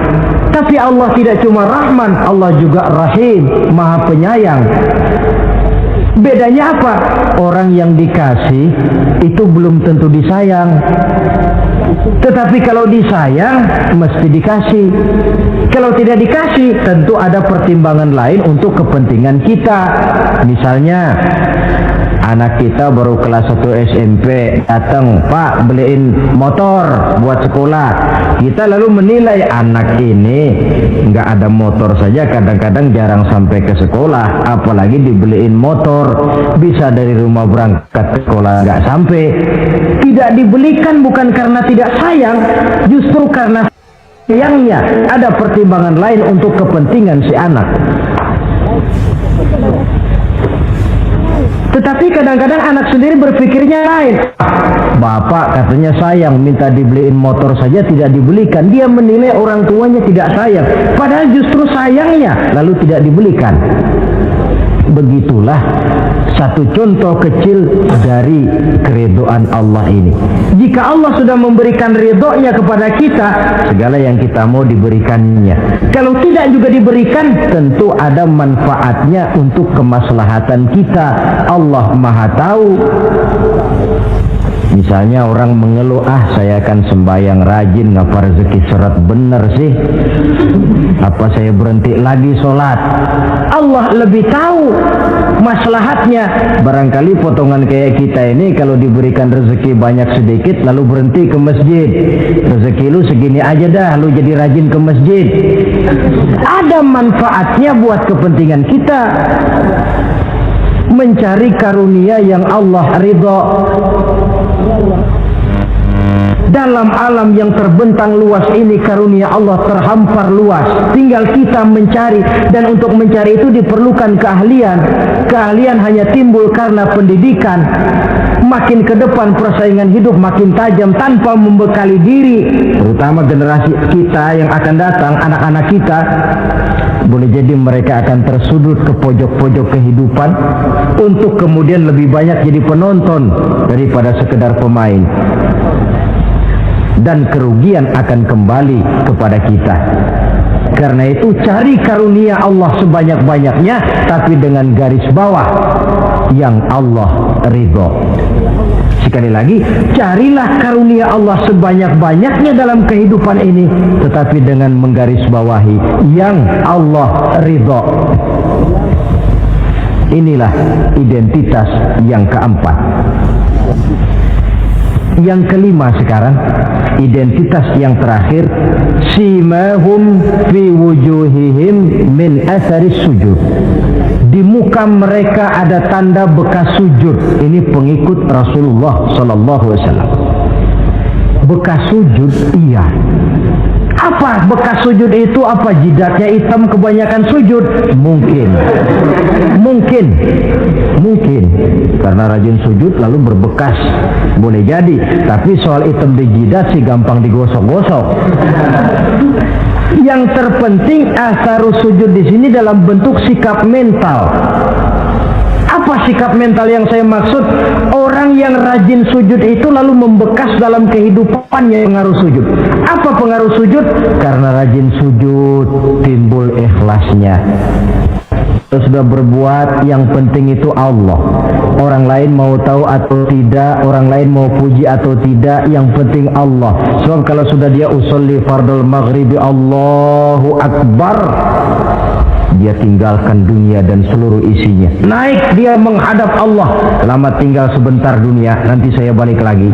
[SPEAKER 1] Tapi Allah tidak cuma Rahman, Allah juga Rahim, maha penyayang. Bedanya apa? Orang yang dikasih itu belum tentu disayang. Tetapi kalau disayang mesti dikasih. Kalau tidak dikasih tentu ada pertimbangan lain untuk kepentingan kita. Misalnya anak kita baru kelas 1 SMP datang, Pak beliin motor buat sekolah. Kita lalu menilai anak ini nggak ada motor saja kadang-kadang jarang sampai ke sekolah, apalagi dibeliin motor, bisa dari rumah berangkat ke sekolah nggak sampai. Tidak dibelikan bukan karena tidak sayang, justru karena sayangnya ada pertimbangan lain untuk kepentingan si anak. Tetapi kadang-kadang anak sendiri berpikirnya lain. Bapak katanya sayang, minta dibeliin motor saja tidak dibelikan. Dia menilai orang tuanya tidak sayang, padahal justru sayangnya lalu tidak dibelikan. Begitulah satu contoh kecil dari keridhaan Allah ini. Jika Allah sudah memberikan ridhonya kepada kita, segala yang kita mau diberikannya. Kalau tidak juga diberikan, tentu ada manfaatnya untuk kemaslahatan kita. Allah Maha Tahu. Misalnya orang mengeluh, saya akan sembahyang rajin, ngapa rezeki surat bener sih? Apa saya berhenti lagi sholat? Allah lebih tahu maslahatnya. Barangkali potongan kayak kita ini kalau diberikan rezeki banyak sedikit lalu berhenti ke masjid. Rezeki lu segini aja dah, lu jadi rajin ke masjid. Ada manfaatnya buat kepentingan kita. Mencari karunia yang Allah ridho. Dalam alam yang terbentang luas ini karunia Allah terhampar luas. Tinggal kita mencari, dan untuk mencari itu diperlukan keahlian. Keahlian hanya timbul karena pendidikan. Makin ke depan persaingan hidup makin tajam tanpa membekali diri. Terutama generasi kita yang akan datang, anak-anak kita. Boleh jadi mereka akan tersudut ke pojok-pojok kehidupan untuk kemudian lebih banyak jadi penonton daripada sekedar pemain. Dan kerugian akan kembali kepada kita. Karena itu cari karunia Allah sebanyak-banyaknya, tapi dengan garis bawah yang Allah ridho. Sekali lagi, carilah karunia Allah sebanyak-banyaknya dalam kehidupan ini, tetapi dengan menggarisbawahi yang Allah ridho. Inilah identitas yang keempat. Yang kelima sekarang, identitas yang terakhir, simahum fi wujuhihim min atharis sujud. Di muka mereka ada tanda bekas sujud. Ini pengikut Rasulullah sallallahu alaihi wasallam. Bekas sujud, iya. Apa bekas sujud itu? Apa jidatnya hitam kebanyakan sujud? Mungkin. Karena rajin sujud lalu berbekas. Boleh jadi. Tapi soal hitam di jidat sih gampang digosok-gosok. Yang terpenting asarus sujud di sini dalam bentuk sikap mental. Apa sikap mental yang saya maksud? Orang yang rajin sujud itu lalu membekas dalam kehidupannya. Pengaruh sujud. Apa pengaruh sujud? Karena rajin sujud timbul ikhlasnya. Sudah berbuat, yang penting itu Allah. Orang lain mau tahu atau tidak, orang lain mau puji atau tidak, yang penting Allah. Sebab kalau sudah dia usolli fardul maghribi Allahu Akbar, dia tinggalkan dunia dan seluruh isinya. Naik dia menghadap Allah. Lama tinggal sebentar dunia, nanti saya balik lagi.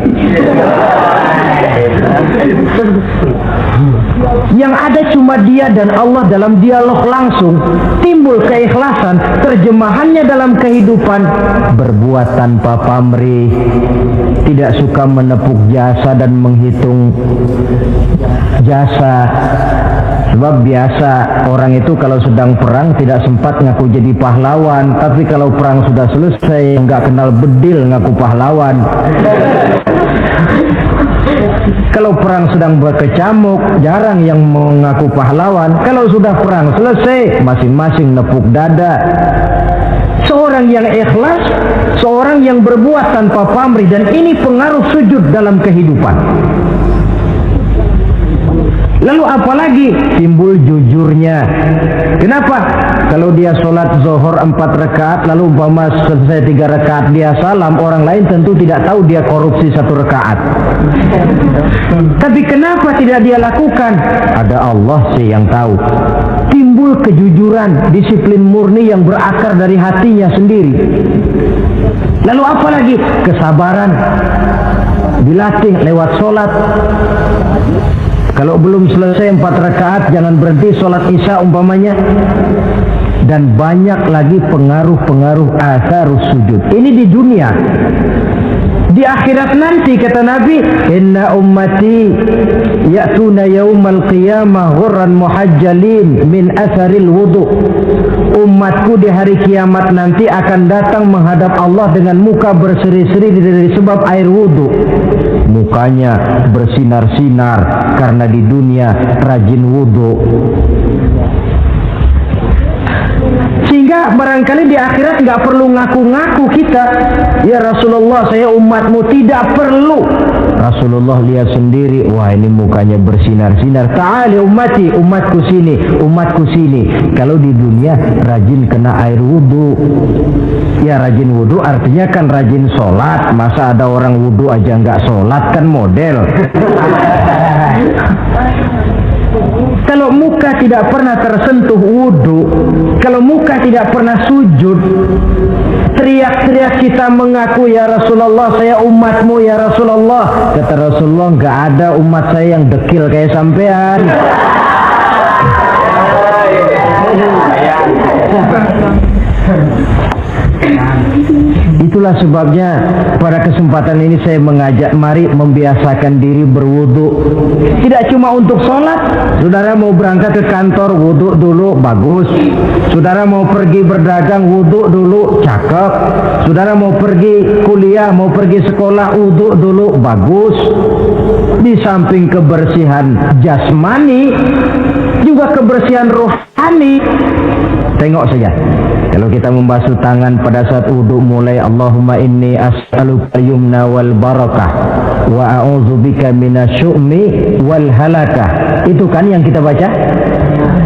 [SPEAKER 1] Yang ada cuma dia dan Allah dalam dialog langsung. Timbul keikhlasan. Terjemahannya dalam kehidupan, berbuat tanpa pamrih, tidak suka menepuk jasa dan menghitung jasa. Sebab biasa orang itu kalau sedang perang tidak sempat ngaku jadi pahlawan, tapi kalau perang sudah selesai nggak kenal bedil ngaku pahlawan. Kalau perang sedang berkecamuk, jarang yang mengaku pahlawan. Kalau sudah perang selesai, masing-masing nepuk dada. Seorang yang ikhlas, seorang yang berbuat tanpa pamrih, dan ini pengaruh sujud dalam kehidupan. Lalu apalagi timbul jujurnya. Kenapa? Kalau dia sholat zuhur 4 rakaat, lalu umpama selesai 3 rakaat dia salam, orang lain tentu tidak tahu dia korupsi 1 rakaat. Tapi kenapa tidak dia lakukan? Ada Allah sih yang tahu. Timbul kejujuran, disiplin murni yang berakar dari hatinya sendiri. Lalu apalagi? Kesabaran. Dilatih lewat sholat. Kalau belum selesai 4 rakaat, jangan berhenti sholat isya umpamanya. Dan banyak lagi pengaruh-pengaruh asarus sujud. Ini di dunia. Di akhirat nanti kata Nabi, inna ummati ya'tuna yaumal qiyamah ghurran muhajjalin min asaril wudu. Umatku di hari kiamat nanti akan datang menghadap Allah dengan muka berseri-seri dari sebab air wudu. Mukanya bersinar-sinar karena di dunia rajin wudu. Sehingga barangkali di akhirat nggak perlu ngaku-ngaku kita, ya Rasulullah saya umatmu, tidak perlu. Rasulullah lihat sendiri, wah ini mukanya bersinar-sinar. Ta'ali ummati, umatku sini, umatku sini. Kalau di dunia rajin kena air wudu. Ya rajin wudu artinya kan rajin sholat. Masa ada orang wudu aja nggak sholat, kan model. Kalau muka tidak pernah tersentuh wudu, kalau muka tidak pernah sujud, teriak-teriak kita mengaku, ya Rasulullah saya umatmu ya Rasulullah. Kata Rasulullah, nggak ada umat saya yang dekil kayak sampean. Itulah sebabnya pada kesempatan ini saya mengajak mari membiasakan diri berwudu. Tidak cuma untuk sholat. Saudara mau berangkat ke kantor, wudu dulu, bagus. Saudara mau pergi berdagang, wudu dulu, cakep. Saudara mau pergi kuliah, mau pergi sekolah, wudu dulu, bagus. Di samping kebersihan jasmani, juga kebersihan rohani. Tengok saja, kalau kita membasuh tangan pada saat wudu, mulai Allahumma inni as'aluka yumna wal barakah wa a'udzubika minasyu'mi wal halakah. Itu kan yang kita baca.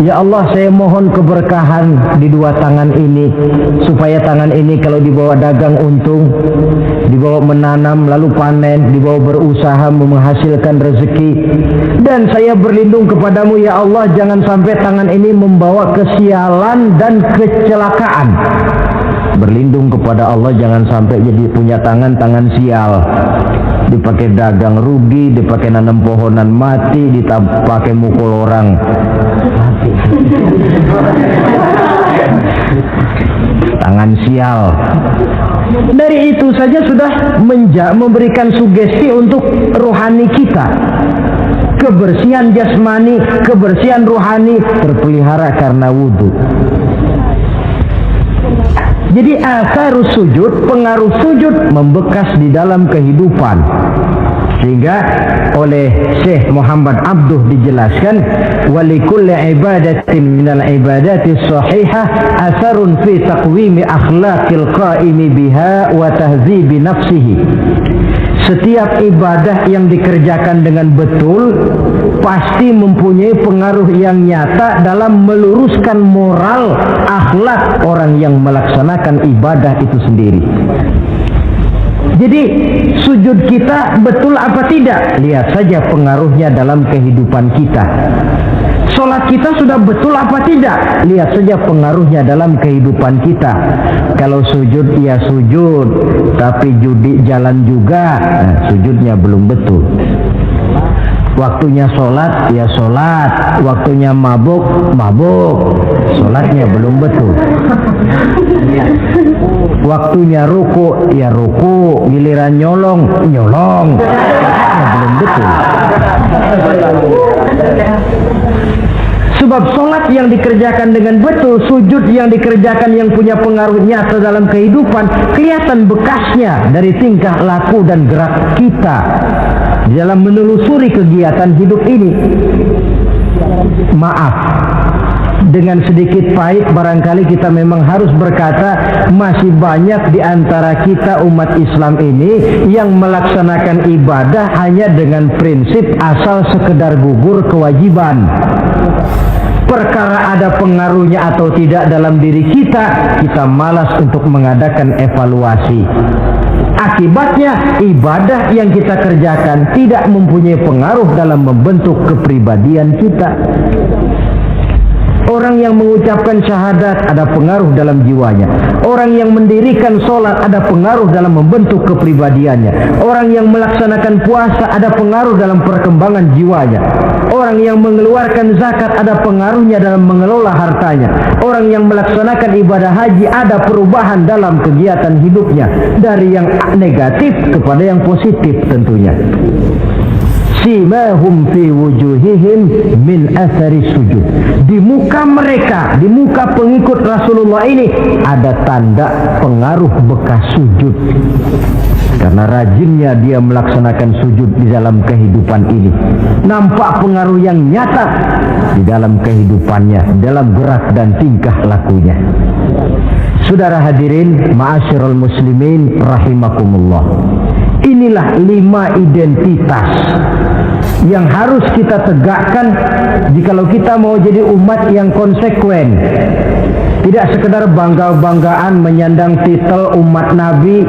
[SPEAKER 1] Ya Allah, saya mohon keberkahan di dua tangan ini, supaya tangan ini kalau dibawa dagang untung, dibawa menanam lalu panen, dibawa berusaha menghasilkan rezeki. Dan saya berlindung kepadamu ya Allah, jangan sampai tangan ini membawa kesialan dan kecelakaan. Berlindung kepada Allah jangan sampai jadi punya tangan sial, dipakai dagang rugi, dipakai nanam pohonan mati, dipakai mukul orang. Tangan sial. Dari itu saja sudah memberikan sugesti untuk rohani kita. Kebersihan jasmani, kebersihan rohani terpelihara karena wudu. Jadi asarus sujud, pengaruh sujud membekas di dalam kehidupan. Sehingga oleh Syekh Muhammad Abduh dijelaskan, walikulli ibadatin minal ibadati sahihah asarun fi taqwimi akhlaqil qaimi biha wa tahzibi nafsihi. Setiap ibadah yang dikerjakan dengan betul pasti mempunyai pengaruh yang nyata dalam meluruskan moral akhlak orang yang melaksanakan ibadah itu sendiri. Jadi sujud kita betul apa tidak? Lihat saja pengaruhnya dalam kehidupan kita. Sholat kita sudah betul apa tidak? Lihat saja pengaruhnya dalam kehidupan kita. Kalau sujud ya sujud, tapi judi jalan juga, nah, sujudnya belum betul. Waktunya sholat ya sholat, waktunya mabuk, sholatnya belum betul. Waktunya ruku ya ruku, giliran nyolong, sholatnya belum betul. Sebab sholat yang dikerjakan dengan betul, sujud yang dikerjakan yang punya pengaruh nyata dalam kehidupan, kelihatan bekasnya dari tingkah laku dan gerak kita dalam menelusuri kegiatan hidup ini. Maaf, dengan sedikit pahit barangkali kita memang harus berkata, masih banyak di antara kita umat Islam ini yang melaksanakan ibadah hanya dengan prinsip asal sekedar gugur kewajiban. Perkara ada pengaruhnya atau tidak dalam diri kita, kita malas untuk mengadakan evaluasi. Akibatnya ibadah yang kita kerjakan tidak mempunyai pengaruh dalam membentuk kepribadian kita. Orang yang mengucapkan syahadat ada pengaruh dalam jiwanya. Orang yang mendirikan sholat ada pengaruh dalam membentuk kepribadiannya. Orang yang melaksanakan puasa ada pengaruh dalam perkembangan jiwanya. Orang yang mengeluarkan zakat ada pengaruhnya dalam mengelola hartanya. Orang yang melaksanakan ibadah haji ada perubahan dalam kegiatan hidupnya, dari yang negatif kepada yang positif tentunya. Simahum fi wujuhihim min athari sujud. Di muka mereka, di muka pengikut Rasulullah ini ada tanda pengaruh bekas sujud. Karena rajinnya dia melaksanakan sujud di dalam kehidupan ini, nampak pengaruh yang nyata di dalam kehidupannya, dalam gerak dan tingkah lakunya. Saudara hadirin, ma'asyiral muslimin rahimakumullah. Inilah 5 identitas yang harus kita tegakkan jikalau kita mau jadi umat yang konsekuen. Tidak sekedar bangga-banggaan menyandang titel umat Nabi,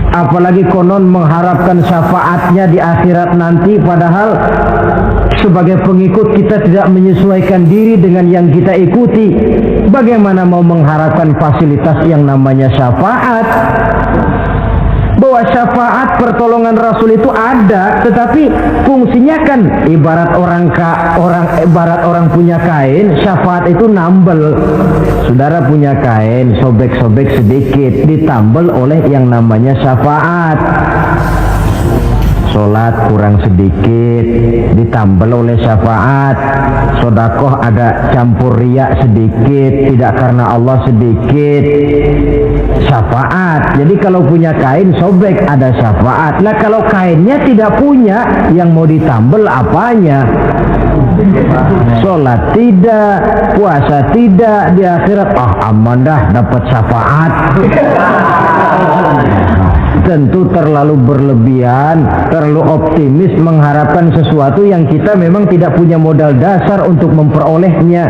[SPEAKER 1] apalagi konon mengharapkan syafaatnya di akhirat nanti, padahal sebagai pengikut kita tidak menyesuaikan diri dengan yang kita ikuti. Bagaimana mau mengharapkan fasilitas yang namanya syafaat? Bahwa syafaat pertolongan Rasul itu ada, tetapi fungsinya kan ibarat orang punya kain, syafaat itu nambel. Saudara punya kain, sobek-sobek sedikit, ditambel oleh yang namanya syafaat. Sholat kurang sedikit, ditambal oleh syafaat. Sodakoh ada campur riak sedikit, tidak karena Allah sedikit, syafaat. Jadi kalau punya kain sobek ada syafaat. Lah kalau kainnya tidak punya, yang mau ditambal apanya? Sholat tidak, puasa tidak, di akhirat aman dah dapat syafaat. Tentu terlalu berlebihan, terlalu optimis mengharapkan sesuatu yang kita memang tidak punya modal dasar untuk memperolehnya.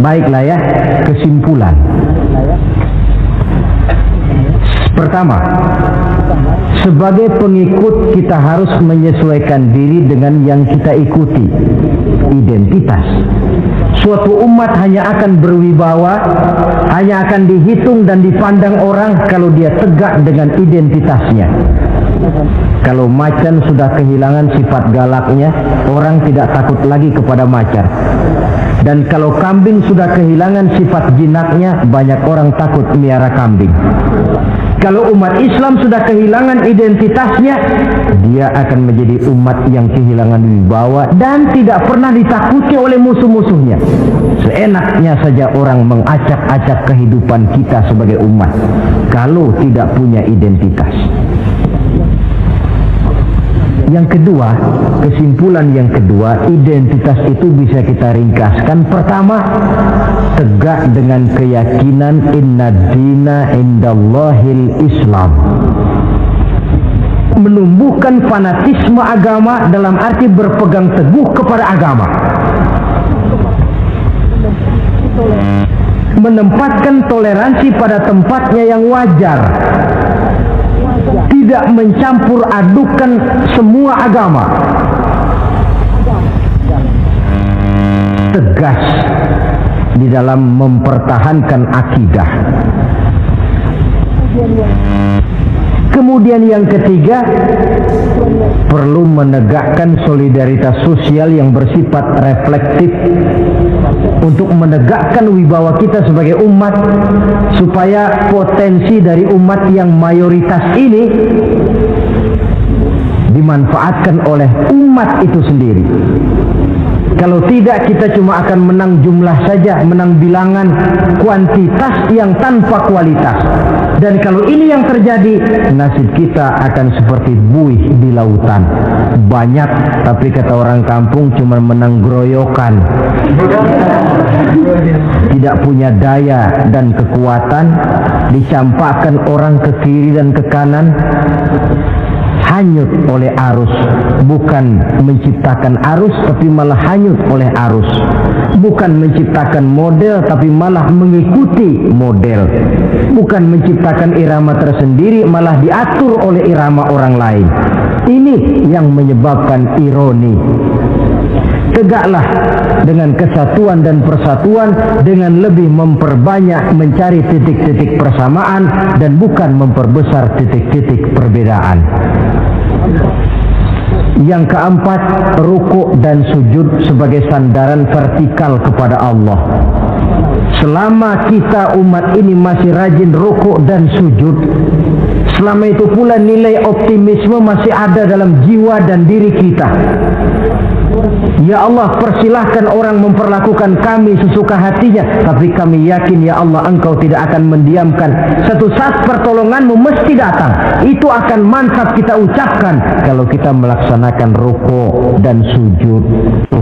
[SPEAKER 1] Baiklah ya, kesimpulan. Pertama, sebagai pengikut kita harus menyesuaikan diri dengan yang kita ikuti. Identitas. Suatu umat hanya akan berwibawa, hanya akan dihitung dan dipandang orang kalau dia tegak dengan identitasnya. Kalau macan sudah kehilangan sifat galaknya, orang tidak takut lagi kepada macan. Dan kalau kambing sudah kehilangan sifat jinaknya, banyak orang takut miara kambing. Kalau umat Islam sudah kehilangan identitasnya, dia akan menjadi umat yang kehilangan wibawa dan tidak pernah ditakuti oleh musuh-musuhnya. Seenaknya saja orang mengacak-acak kehidupan kita sebagai umat kalau tidak punya identitas. Yang kedua, kesimpulan yang kedua, identitas itu bisa kita ringkaskan. Pertama, tegak dengan keyakinan inna dina indallahil Islam. Menumbuhkan fanatisme agama dalam arti berpegang teguh kepada agama. Menempatkan toleransi pada tempatnya yang wajar. Tidak mencampur adukan semua agama. Tegas di dalam mempertahankan akidah. Kemudian yang ketiga, perlu menegakkan solidaritas sosial yang bersifat reflektif untuk menegakkan wibawa kita sebagai umat, supaya potensi dari umat yang mayoritas ini dimanfaatkan oleh umat itu sendiri. Kalau tidak, kita cuma akan menang jumlah saja, menang bilangan, kuantitas yang tanpa kualitas. Dan kalau ini yang terjadi, nasib kita akan seperti buih di lautan. Banyak, tapi kata orang kampung cuma menang groyokan. Tidak punya daya dan kekuatan, dicampakkan orang ke kiri dan ke kanan, hanyut oleh arus. Bukan menciptakan arus, tapi malah hanyut oleh arus. Bukan menciptakan model, tapi malah mengikuti model. Bukan menciptakan irama tersendiri, malah diatur oleh irama orang lain. Ini yang menyebabkan ironi. Tegaklah dengan kesatuan dan persatuan, dengan lebih memperbanyak mencari titik-titik persamaan dan bukan memperbesar titik-titik perbedaan. Yang keempat, rukuk dan sujud sebagai sandaran vertikal kepada Allah. Selama kita umat ini masih rajin rukuk dan sujud, selama itu pula nilai optimisme masih ada dalam jiwa dan diri kita. Ya Allah, persilahkan orang memperlakukan kami sesuka hatinya, tapi kami yakin ya Allah Engkau tidak akan mendiamkan. Satu saat pertolonganmu mesti datang. Itu akan mantap kita ucapkan kalau kita melaksanakan rukuk dan sujud.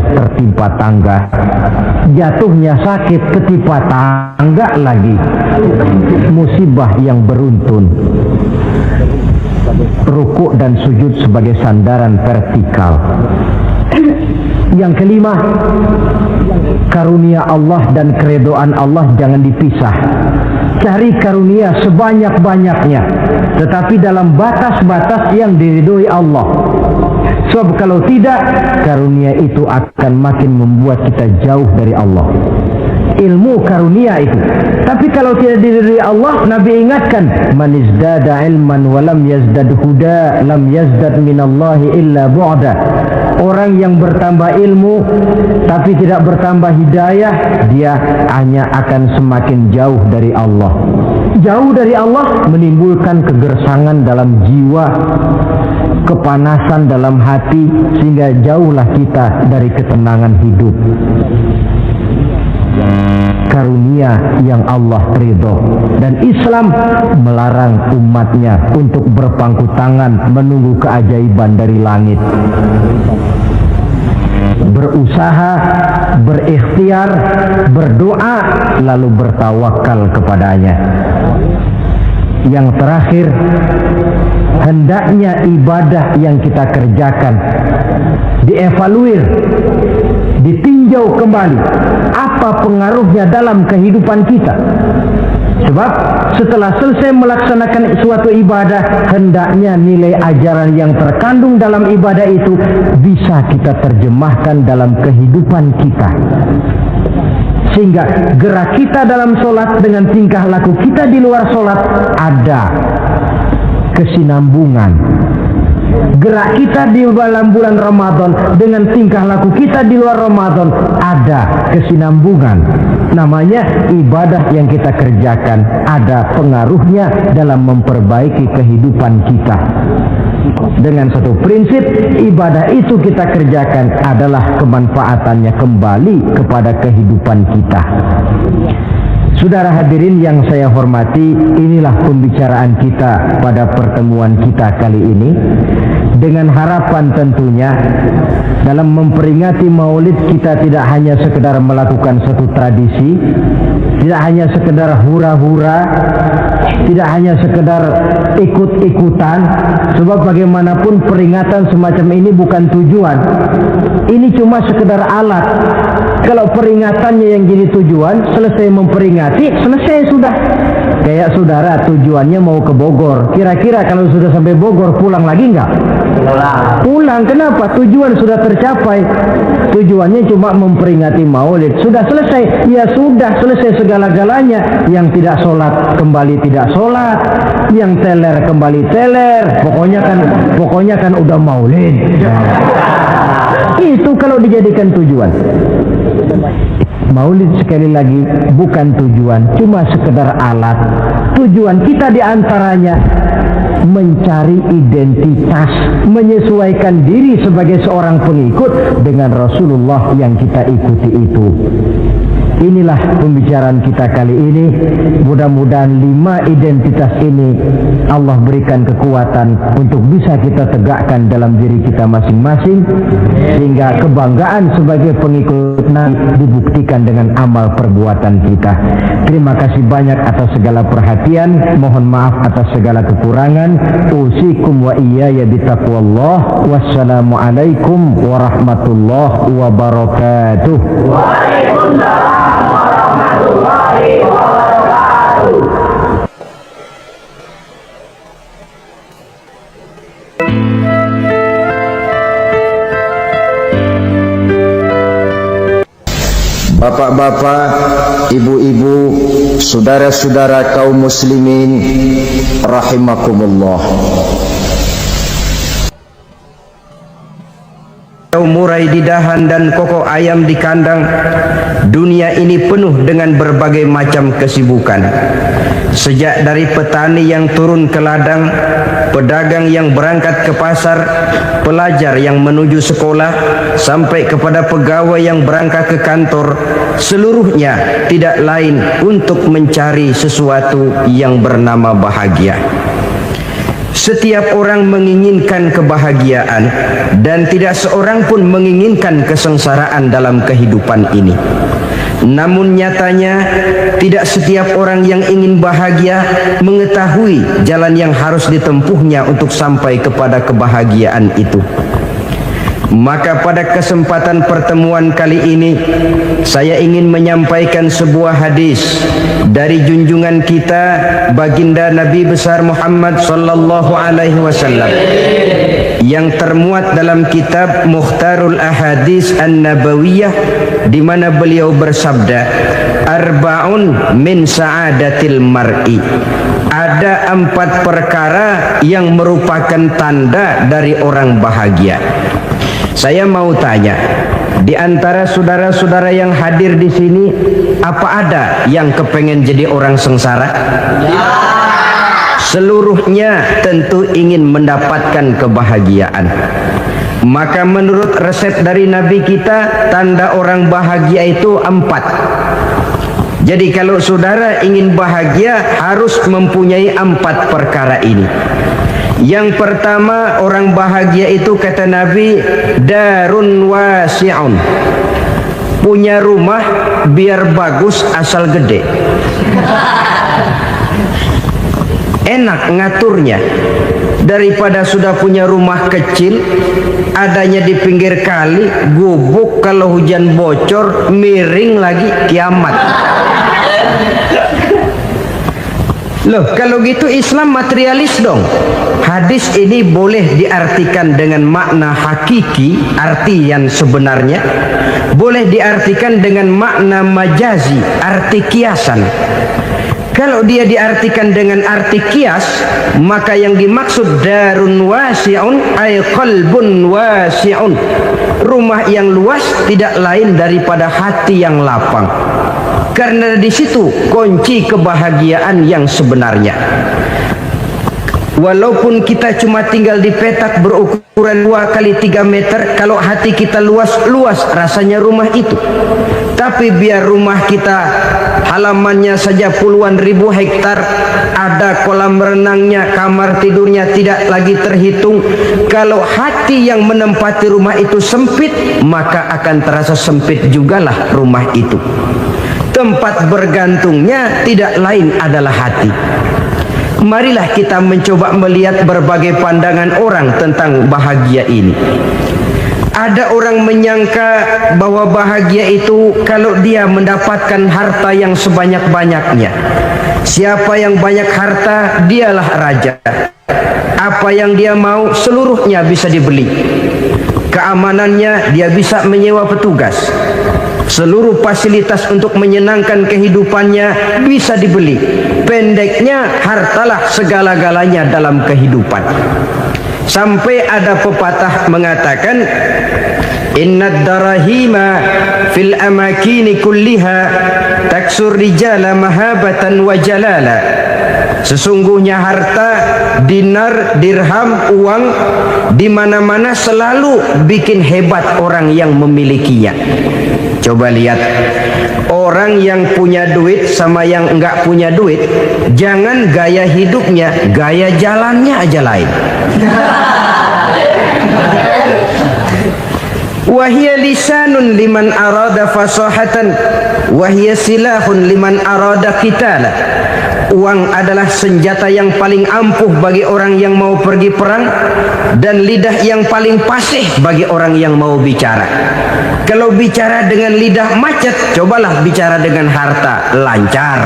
[SPEAKER 1] Tertimpa tangga, jatuhnya sakit, ketimpa tangga lagi, musibah yang beruntun. Rukuk dan sujud sebagai sandaran vertikal. Yang kelima, karunia Allah dan keredoan Allah jangan dipisah. Cari karunia sebanyak-banyaknya, tetapi dalam batas-batas yang diridhoi Allah. Sebab kalau tidak, karunia itu akan makin membuat kita jauh dari Allah. Ilmu karunia itu. Tapi kalau tidak diridhoi Allah, Nabi ingatkan, man izdada ilman wa lam yazdad huda lam yazdad minallahi illa bu'da. Orang yang bertambah ilmu tapi tidak bertambah hidayah, dia hanya akan semakin jauh dari Allah. Jauh dari Allah menimbulkan kegersangan dalam jiwa, kepanasan dalam hati, sehingga jauhlah kita dari ketenangan hidup. Karunia yang Allah ridho, dan Islam melarang umatnya untuk berpangku tangan menunggu keajaiban dari langit. Berusaha, berikhtiar, berdoa, lalu bertawakal kepadanya. Yang terakhir, hendaknya ibadah yang kita kerjakan dievaluir, ditinjau kembali apa pengaruhnya dalam kehidupan kita. Sebab setelah selesai melaksanakan suatu ibadah, hendaknya nilai ajaran yang terkandung dalam ibadah itu bisa kita terjemahkan dalam kehidupan kita, sehingga gerak kita dalam sholat dengan tingkah laku kita di luar sholat ada kesinambungan. Gerak kita di dalam bulan Ramadan dengan tingkah laku kita di luar Ramadan ada kesinambungan. Namanya ibadah yang kita kerjakan ada pengaruhnya dalam memperbaiki kehidupan kita. Dengan satu prinsip, ibadah itu kita kerjakan adalah kemanfaatannya kembali kepada kehidupan kita. Saudara hadirin yang saya hormati, inilah pembicaraan kita pada pertemuan kita kali ini, dengan harapan tentunya dalam memperingati Maulid kita tidak hanya sekedar melakukan satu tradisi, tidak hanya sekedar hura-hura, tidak hanya sekedar ikut-ikutan. Sebab bagaimanapun peringatan semacam ini bukan tujuan, ini cuma sekedar alat. Kalau peringatannya yang jadi tujuan, selesai memperingati, selesai sudah. Kayak saudara tujuannya mau ke Bogor, kira-kira kalau sudah sampai Bogor pulang lagi enggak? Pulang. Kenapa? Tujuan sudah tercapai. Tujuannya cuma memperingati Maulid, sudah selesai. Ya sudah selesai segala-galanya. Yang tidak sholat kembali tidak sholat, yang teler kembali teler. Pokoknya kan udah Maulid. Itu kalau dijadikan tujuan. Maulid sekali lagi bukan tujuan, cuma sekedar alat. Tujuan kita diantaranya mencari identitas, menyesuaikan diri sebagai seorang pengikut dengan Rasulullah yang kita ikuti itu. Inilah pembicaraan kita kali ini. Mudah-mudahan 5 identitas ini Allah berikan kekuatan untuk bisa kita tegakkan dalam diri kita masing-masing, sehingga kebanggaan sebagai pengikut Nabi dibuktikan dengan amal perbuatan kita. Terima kasih banyak atas segala perhatian. Mohon maaf atas segala kekurangan. Usikum wa iyaya bitaqwallah. Wassalamualaikum warahmatullahi wabarakatuh.
[SPEAKER 2] Waalaikumsalam warahmatullahi wabarakatuh.
[SPEAKER 3] Bapak-bapak, ibu-ibu, saudara-saudara kaum muslimin rahimakumullah.
[SPEAKER 1] Murai di dahan dan kokok ayam di kandang. Dunia ini penuh dengan berbagai macam kesibukan. Sejak dari petani yang turun ke ladang, pedagang yang berangkat ke pasar, pelajar yang menuju sekolah, sampai kepada pegawai yang berangkat ke kantor, seluruhnya tidak lain untuk mencari sesuatu yang bernama bahagia. Setiap orang menginginkan kebahagiaan dan tidak seorang pun menginginkan kesengsaraan dalam kehidupan ini. Namun nyatanya tidak setiap orang yang ingin bahagia mengetahui jalan yang harus ditempuhnya untuk sampai kepada kebahagiaan itu. Maka pada kesempatan pertemuan kali ini saya ingin menyampaikan sebuah hadis dari junjungan kita baginda Nabi besar Muhammad sallallahu alaihi wasallam yang termuat dalam kitab Mukhtarul Ahadits An-Nabawiyah, di mana beliau bersabda, arba'un min sa'adatil mar'i. Ada 4 perkara yang merupakan tanda dari orang bahagia. Saya mau tanya, di antara saudara-saudara yang hadir di sini, apa ada yang kepengen jadi orang sengsara? Seluruhnya tentu ingin mendapatkan kebahagiaan. Maka menurut resep dari Nabi kita, tanda orang bahagia itu 4. Jadi kalau saudara ingin bahagia, harus mempunyai 4 perkara ini. Yang pertama, orang bahagia itu kata Nabi, darun wasi'un. Punya rumah biar bagus asal gede. Enak ngaturnya. Daripada sudah punya rumah kecil, adanya di pinggir kali, gubuk, kalau hujan bocor, miring lagi, kiamat. Loh, kalau gitu Islam materialis dong. Hadis ini boleh diartikan dengan makna hakiki, arti yang sebenarnya. Boleh diartikan dengan makna majazi, arti kiasan. Kalau dia diartikan dengan arti kias, maka yang dimaksud darun wasi'un ay qalbun wasi'un. Rumah yang luas tidak lain daripada hati yang lapang. Karena di situ kunci kebahagiaan yang sebenarnya. Walaupun kita cuma tinggal di petak berukuran 2 kali 3 meter, kalau hati kita luas rasanya rumah itu. Tapi biar rumah kita halamannya saja puluhan ribu hektar, ada kolam renangnya, kamar tidurnya tidak lagi terhitung. Kalau hati yang menempati rumah itu sempit, maka akan terasa sempit jugalah rumah itu. Tempat bergantungnya tidak lain adalah hati. Marilah kita mencoba melihat berbagai pandangan orang tentang bahagia ini. Ada orang menyangka bahwa bahagia itu kalau dia mendapatkan harta yang sebanyak-banyaknya. Siapa yang banyak harta, dialah raja. Apa yang dia mau, seluruhnya bisa dibeli. Keamanannya, dia bisa menyewa petugas. Seluruh fasilitas untuk menyenangkan kehidupannya bisa dibeli. Pendeknya, hartalah segala-galanya dalam kehidupan. Sampai ada pepatah mengatakan, innad darahima fil amakini kulliha taksur rijala mahabatan wa jalala. Sesungguhnya harta, dinar, dirham, uang di mana-mana selalu bikin hebat orang yang memilikinya. Coba lihat, orang yang punya duit sama yang enggak punya duit, jangan gaya hidupnya, gaya jalannya aja lain. Wahia lisanun liman arada fasahatan, wahia silahun liman arada qitala. Uang adalah senjata yang paling ampuh bagi orang yang mau pergi perang, dan lidah yang paling fasih bagi orang yang mau bicara. Kalau bicara dengan lidah macet, cobalah bicara dengan harta, lancar.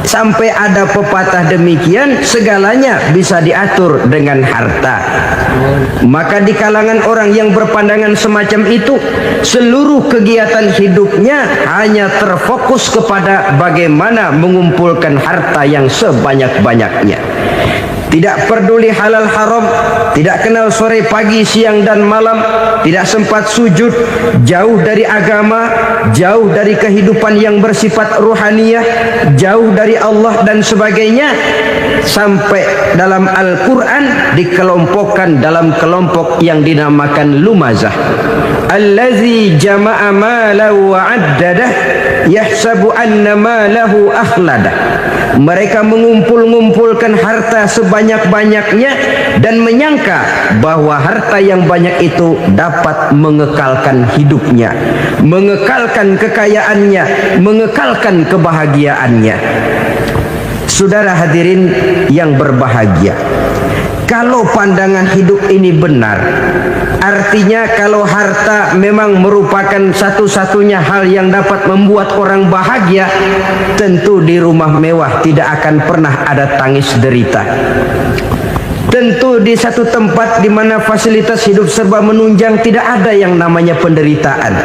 [SPEAKER 1] Sampai ada pepatah demikian, segalanya bisa diatur dengan harta. Maka di kalangan orang yang berpandangan semacam itu, seluruh kegiatan hidupnya hanya terfokus kepada bagaimana mengumpulkan harta yang sebanyak-banyaknya.
[SPEAKER 4] tidak peduli halal haram, tidak kenal sore pagi siang dan malam, tidak sempat sujud, jauh dari agama, jauh dari kehidupan yang bersifat ruhaniyah, jauh dari Allah dan sebagainya, sampai dalam Al-Quran dikelompokkan dalam kelompok yang dinamakan lumazah. Allazi jama'a malahu wa addadah yahsabu anna malahu akhladah. Mereka mengumpul-ngumpulkan harta sebanyak-banyaknya dan menyangka bahwa harta yang banyak itu dapat mengekalkan hidupnya, mengekalkan kekayaannya, mengekalkan kebahagiaannya. Saudara hadirin yang berbahagia, kalau pandangan hidup ini benar, artinya kalau harta memang merupakan satu-satunya hal yang dapat membuat orang bahagia, tentu di rumah mewah tidak akan pernah ada tangis derita. Tentu di satu tempat di mana fasilitas hidup serba menunjang tidak ada yang namanya penderitaan.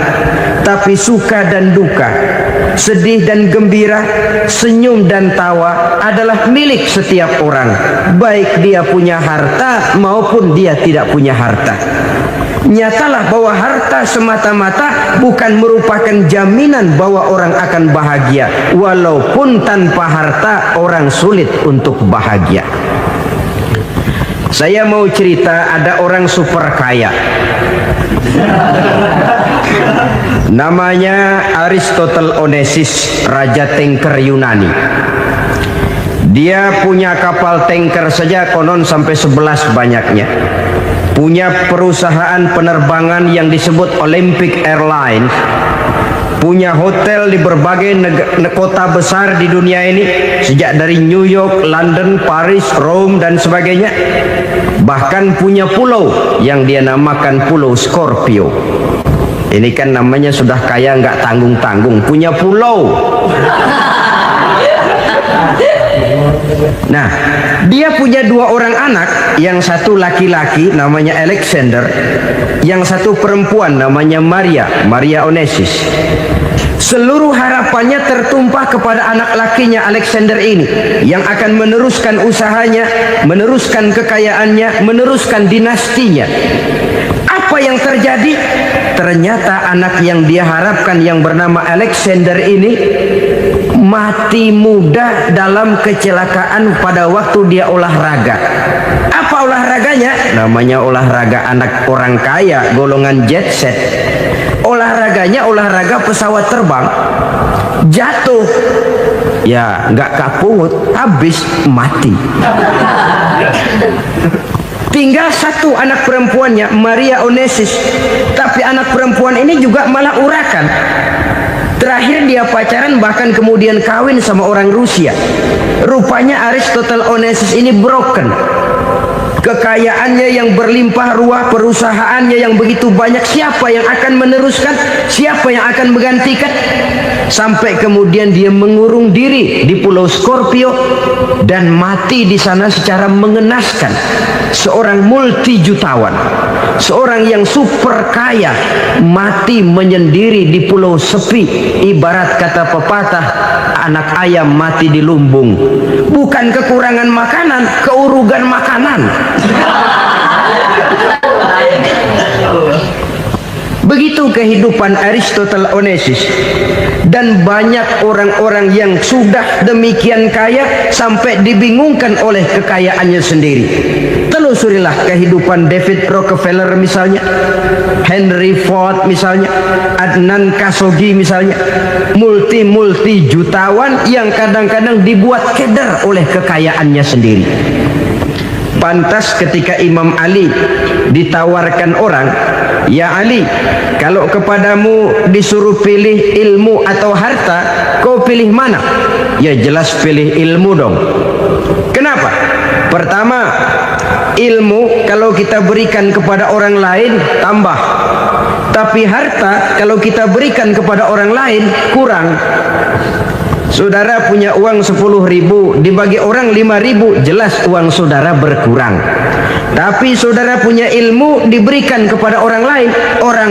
[SPEAKER 4] Tapi suka dan duka, sedih dan gembira, senyum dan tawa adalah milik setiap orang, baik dia punya harta maupun dia tidak punya harta. Nyatalah bahwa harta semata-mata bukan merupakan jaminan bahwa orang akan bahagia, walaupun tanpa harta orang sulit untuk bahagia. Saya mau cerita, ada orang super kaya, namanya Aristotle Onesimus, raja tanker Yunani. Dia punya kapal tanker saja konon sampai 11 banyaknya. Punya perusahaan penerbangan yang disebut Olympic Airlines. Punya hotel di berbagai kota besar di dunia ini, sejak dari New York, London, Paris, Rome dan sebagainya. Bahkan punya pulau yang dia namakan Pulau Scorpio. Ini kan namanya sudah kaya nggak tanggung-tanggung, punya pulau. Nah, dia punya 2 orang anak, yang satu laki-laki namanya Alexander, yang satu perempuan namanya Maria Onesimus. Seluruh harapannya tertumpah kepada anak lakinya Alexander ini, yang akan meneruskan usahanya, meneruskan kekayaannya, meneruskan dinastinya. Apa yang terjadi? Ternyata anak yang dia harapkan yang bernama Alexander ini mati muda dalam kecelakaan pada waktu dia olahraga. Apa olahraganya? Namanya olahraga anak orang kaya, golongan jet set. Olahraganya olahraga pesawat terbang. Jatuh, ya nggak kaput, habis mati. Tinggal satu anak perempuannya, Maria Onesimus. Tapi anak perempuan ini juga malah urakan. Terakhir dia pacaran, bahkan kemudian kawin sama orang Rusia. Rupanya Aristotle Onesimus ini broken. Kekayaannya yang berlimpah ruah, perusahaannya yang begitu banyak, siapa yang akan meneruskan? Siapa yang akan menggantikan? Sampai kemudian dia mengurung diri di Pulau Scorpio dan mati di sana secara mengenaskan. Seorang multi jutawan, seorang yang super kaya, mati menyendiri di pulau sepi. Ibarat kata pepatah, anak ayam mati di lumbung. Bukan kekurangan makanan, keurugan makanan. Begitu kehidupan Aristotle Onesimus. Dan banyak orang-orang yang sudah demikian kaya sampai dibingungkan oleh kekayaannya sendiri. Telusurilah kehidupan David Rockefeller misalnya, Henry Ford misalnya, Adnan Khashoggi misalnya. Multi jutawan yang kadang-kadang dibuat keder oleh kekayaannya sendiri. Pantas ketika Imam Ali ditawarkan orang, "Ya Ali, kalau kepadamu disuruh pilih ilmu atau harta, kau pilih mana?" Ya jelas pilih ilmu dong. Kenapa? Pertama, ilmu kalau kita berikan kepada orang lain tambah. Tapi harta kalau kita berikan kepada orang lain kurang. Saudara punya uang 10.000, dibagi orang 5.000, jelas uang saudara berkurang. Tapi saudara punya ilmu, diberikan kepada orang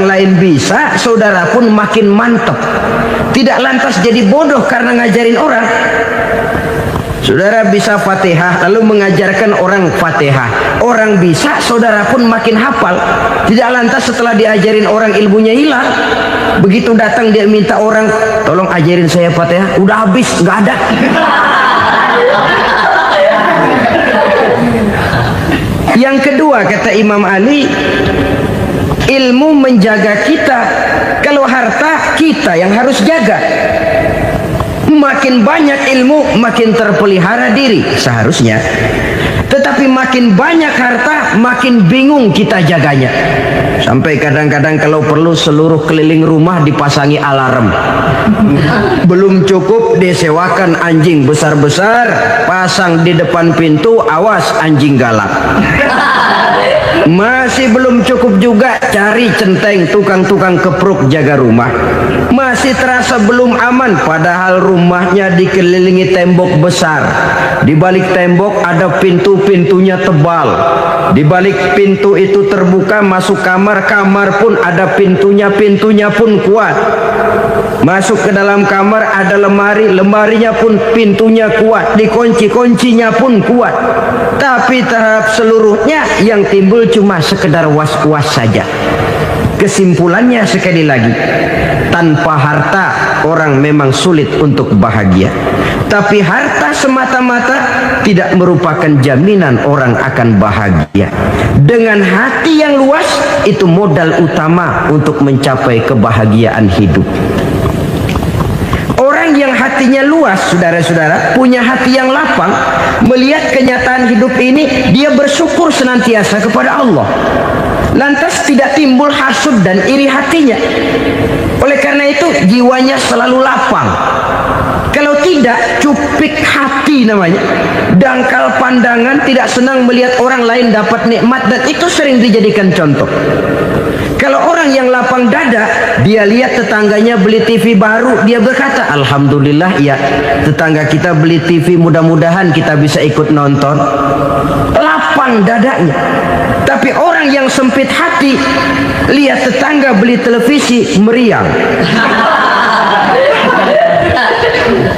[SPEAKER 4] lain bisa, saudara pun makin mantap. Tidak lantas jadi bodoh karena ngajarin orang. Saudara bisa Fatihah lalu mengajarkan orang Fatihah. Orang bisa, saudara pun makin hafal. Tidak lantas setelah diajarin orang ilmunya hilang. Begitu datang dia minta orang, tolong ajarin saya Fatihah, udah habis, nggak ada. Yang kedua kata Imam Ali, ilmu menjaga kita. Kalau harta, kita yang harus jaga. Makin banyak ilmu, makin terpelihara diri seharusnya. Tetapi makin banyak harta, makin bingung kita jaganya. Sampai kadang-kadang kalau perlu seluruh keliling rumah dipasangi alarm. Belum cukup disewakan anjing besar-besar, pasang di depan pintu, awas anjing galak. Masih belum cukup juga, cari centeng tukang-tukang kepruk jaga rumah. Masih terasa belum aman, padahal rumahnya dikelilingi tembok besar. Di balik tembok ada pintu-pintunya tebal. Di balik pintu itu terbuka masuk kamar, kamar pun ada pintunya, pintunya pun kuat. Masuk ke dalam kamar ada lemari, lemarinya pun pintunya kuat, dikunci, kuncinya pun kuat. Tapi terhadap seluruhnya yang timbul cuma sekedar was-was saja. Kesimpulannya sekali lagi, tanpa harta orang memang sulit untuk bahagia. Tapi harta semata-mata tidak merupakan jaminan orang akan bahagia. Dengan hati yang luas, itu modal utama untuk mencapai kebahagiaan hidup. Orang yang hatinya luas, saudara-saudara, punya hati yang lapang, melihat kenyataan hidup ini, dia bersyukur senantiasa kepada Allah. Lantas tidak timbul hasud dan iri hatinya. Oleh karena itu jiwanya selalu lapang. Kalau tidak, cupik hati namanya, dangkal pandangan, tidak senang melihat orang lain dapat nikmat, dan itu sering dijadikan contoh. Kalau orang yang lapang dada, dia lihat tetangganya beli TV baru, dia berkata, alhamdulillah ya, tetangga kita beli TV, mudah-mudahan kita bisa ikut nonton. Lapang dadanya. Tapi orang yang sempit hati, lihat tetangga beli televisi, meriang.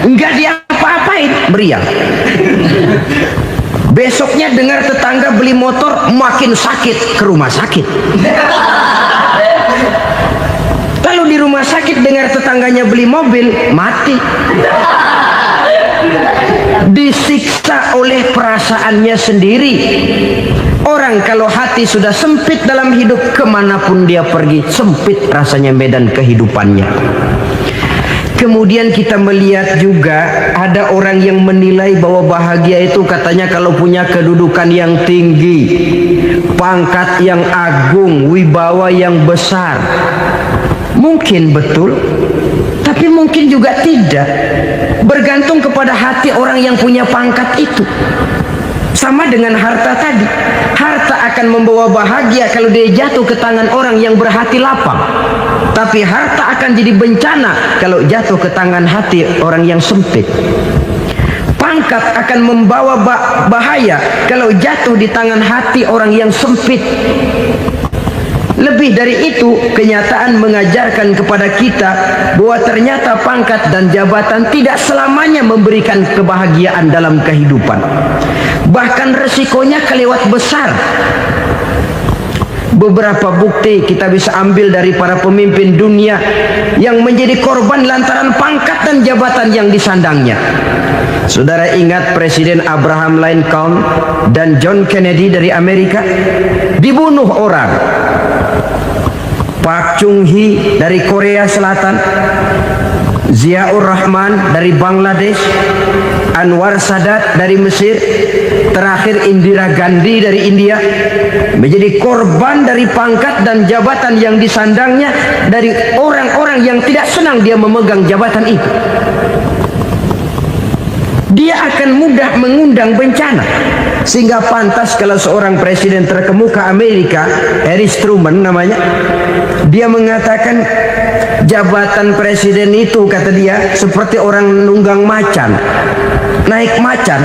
[SPEAKER 4] Enggak diapa-apain, meriang. Besoknya dengar tetangga beli motor, makin sakit, ke rumah sakit. Lalu di rumah sakit dengar tetangganya beli mobil, mati. Disiksa oleh perasaannya sendiri. Orang kalau hati sudah sempit dalam hidup, kemanapun dia pergi, sempit rasanya medan kehidupannya. Kemudian kita melihat juga ada orang yang menilai bahwa bahagia itu katanya kalau punya kedudukan yang tinggi, pangkat yang agung, wibawa yang besar. Mungkin betul, tapi mungkin juga tidak. Bergantung kepada hati orang yang punya pangkat itu. Sama dengan harta tadi. Harta akan membawa bahagia kalau dia jatuh ke tangan orang yang berhati lapang. Tapi harta akan jadi bencana kalau jatuh ke tangan hati orang yang sempit. Pangkat akan membawa bahaya kalau jatuh di tangan hati orang yang sempit. Lebih dari itu, kenyataan mengajarkan kepada kita bahwa ternyata pangkat dan jabatan tidak selamanya memberikan kebahagiaan dalam kehidupan. Bahkan resikonya kelewat besar. Beberapa bukti kita bisa ambil dari para pemimpin dunia yang menjadi korban lantaran pangkat dan jabatan yang disandangnya. Saudara ingat Presiden Abraham Lincoln dan John Kennedy dari Amerika? Dibunuh orang. Pak Chung Hee dari Korea Selatan, Ziaur Rahman dari Bangladesh, Anwar Sadat dari Mesir, terakhir Indira Gandhi dari India, menjadi korban dari pangkat dan jabatan yang disandangnya dari orang-orang yang tidak senang dia memegang jabatan itu. Dia akan mudah mengundang bencana. Sehingga pantas kalau seorang presiden terkemuka Amerika, Harry Truman namanya, dia mengatakan jabatan presiden itu, kata dia, seperti orang nunggang macan, naik macan.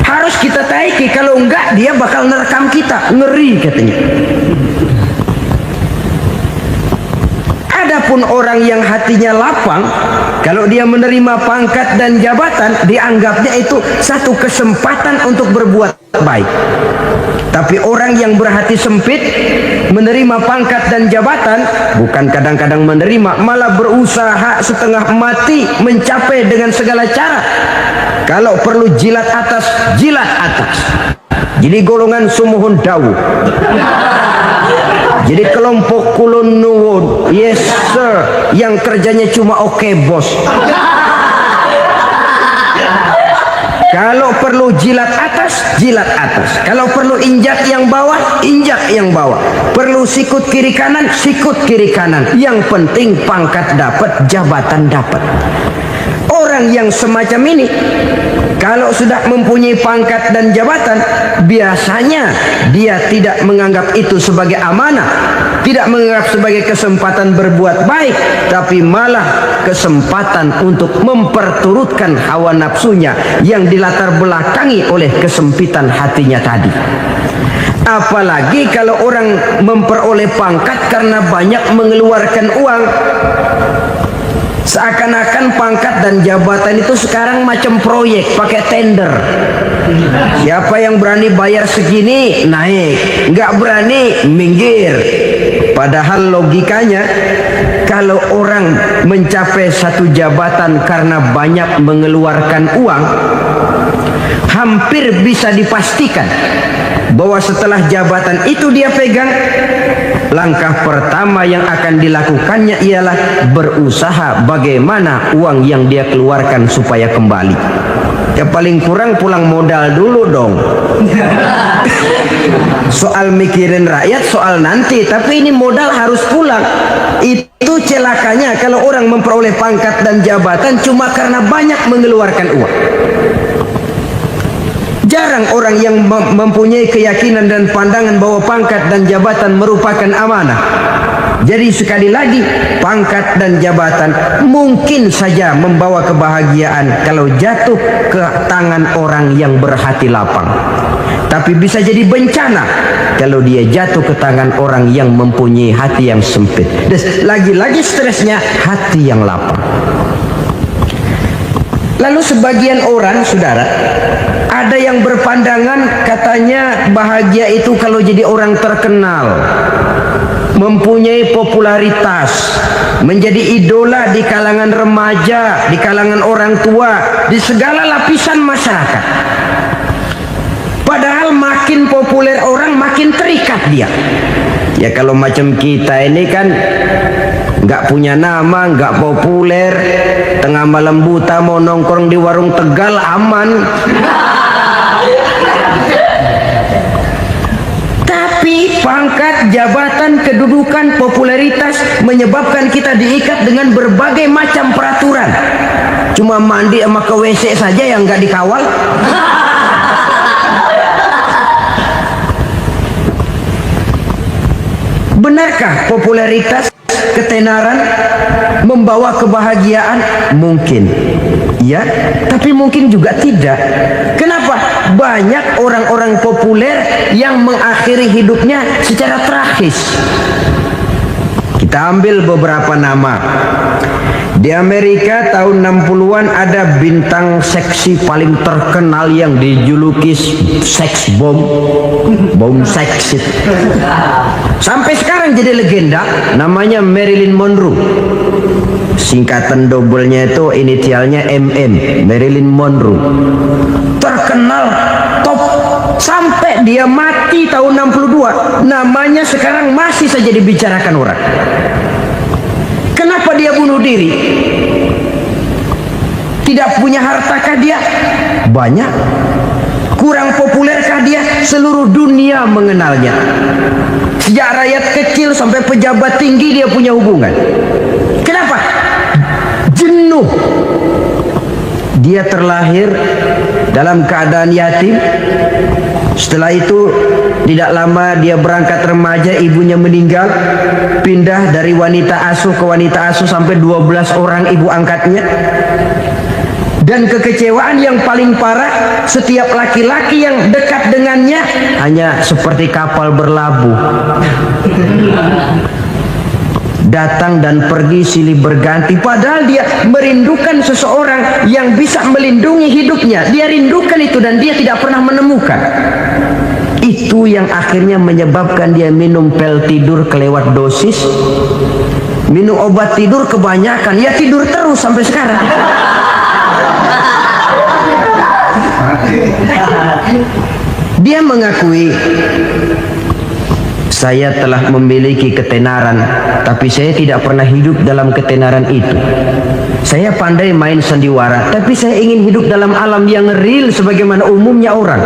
[SPEAKER 4] Harus kita taiki, kalau enggak dia bakal nerekam kita, ngeri katanya. Adapun orang yang hatinya lapang, Kalau dia menerima pangkat dan jabatan, dianggapnya itu satu kesempatan untuk berbuat baik. Tapi orang yang berhati sempit, menerima pangkat dan jabatan, bukan kadang-kadang menerima, malah berusaha setengah mati mencapai dengan segala cara. Kalau perlu jilat atas, jilat atas. Jadi golongan sumuhun dawu. Jadi kelompok kulon nuwun, yes sir, yang kerjanya cuma oke bos. Kalau perlu jilat atas, jilat atas. Kalau perlu injak yang bawah, injak yang bawah. Perlu sikut kiri kanan, sikut kiri kanan. Yang penting pangkat dapat, jabatan dapat. Orang yang semacam ini, kalau sudah mempunyai pangkat dan jabatan, biasanya dia tidak menganggap itu sebagai amanah, tidak menganggap sebagai kesempatan berbuat baik, tapi malah kesempatan untuk memperturutkan hawa nafsunya yang dilatar belakangi oleh kesempitan hatinya tadi. Apalagi kalau orang memperoleh pangkat karena banyak mengeluarkan uang. Seakan-akan pangkat dan jabatan itu sekarang macam proyek, pakai tender. Siapa yang berani bayar segini, naik. Nggak berani, minggir. Padahal logikanya, kalau orang mencapai satu jabatan karena banyak mengeluarkan uang, hampir bisa dipastikan bahwa setelah jabatan itu dia pegang, langkah pertama yang akan dilakukannya ialah berusaha bagaimana uang yang dia keluarkan supaya kembali. Ya paling kurang pulang modal dulu dong. Soal mikirin rakyat soal nanti, tapi ini modal harus pulang. Itu celakanya kalau orang memperoleh pangkat dan jabatan cuma karena banyak mengeluarkan uang. Jarang orang yang mempunyai keyakinan dan pandangan bahwa pangkat dan jabatan merupakan amanah. Jadi sekali lagi, pangkat dan jabatan mungkin saja membawa kebahagiaan kalau jatuh ke tangan orang yang berhati lapang. Tapi bisa jadi bencana kalau dia jatuh ke tangan orang yang mempunyai hati yang sempit. Dan lagi-lagi stresnya hati yang lapang. Lalu sebagian orang, saudara, ada yang berpandangan katanya bahagia itu kalau jadi orang terkenal, mempunyai popularitas, menjadi idola di kalangan remaja, di kalangan orang tua, di segala lapisan masyarakat. Padahal makin populer orang, makin terikat dia. Ya kalau macam kita ini kan nggak punya nama, nggak populer, tengah malam buta mau nongkrong di warung Tegal aman. Tapi pangkat, jabatan, kedudukan, popularitas menyebabkan kita diikat dengan berbagai macam peraturan. Cuma mandi sama ke WC saja yang nggak dikawal. Benarkah popularitas, ketenaran membawa kebahagiaan? Mungkin ya, tapi mungkin juga tidak. Kenapa? Banyak orang-orang populer yang mengakhiri hidupnya secara tragis. Kita ambil beberapa nama. Di Amerika tahun 60-an ada bintang seksi paling terkenal yang dijuluki seks bom, bom seks. Sampai sekarang jadi legenda, namanya Marilyn Monroe. Singkatan dobelnya itu inisialnya MM, Marilyn Monroe. Terkenal, top, sampai dia mati tahun 62. Namanya sekarang masih saja dibicarakan orang. Kenapa dia bunuh diri? Tidak punya hartakah dia? Banyak. Kurang populerkah dia? Seluruh dunia mengenalnya. Sejak rakyat kecil sampai pejabat tinggi dia punya hubungan. Kenapa? Jenuh. Dia terlahir dalam keadaan yatim. Setelah itu tidak lama dia berangkat remaja, ibunya meninggal, pindah dari wanita asuh ke wanita asuh sampai 12 orang ibu angkatnya. Dan kekecewaan yang paling parah, setiap laki-laki yang dekat dengannya hanya seperti kapal berlabuh. datang dan pergi silih berganti, padahal dia merindukan seseorang yang bisa melindungi hidupnya. Dia rindukan itu dan dia tidak pernah menemukan. Itu yang akhirnya menyebabkan dia minum pil tidur kelewat dosis, minum obat tidur kebanyakan, ya tidur terus sampai sekarang. Dia mengakui, saya telah memiliki ketenaran, tapi saya tidak pernah hidup dalam ketenaran itu. Saya pandai main sandiwara, tapi saya ingin hidup dalam alam yang real sebagaimana umumnya orang.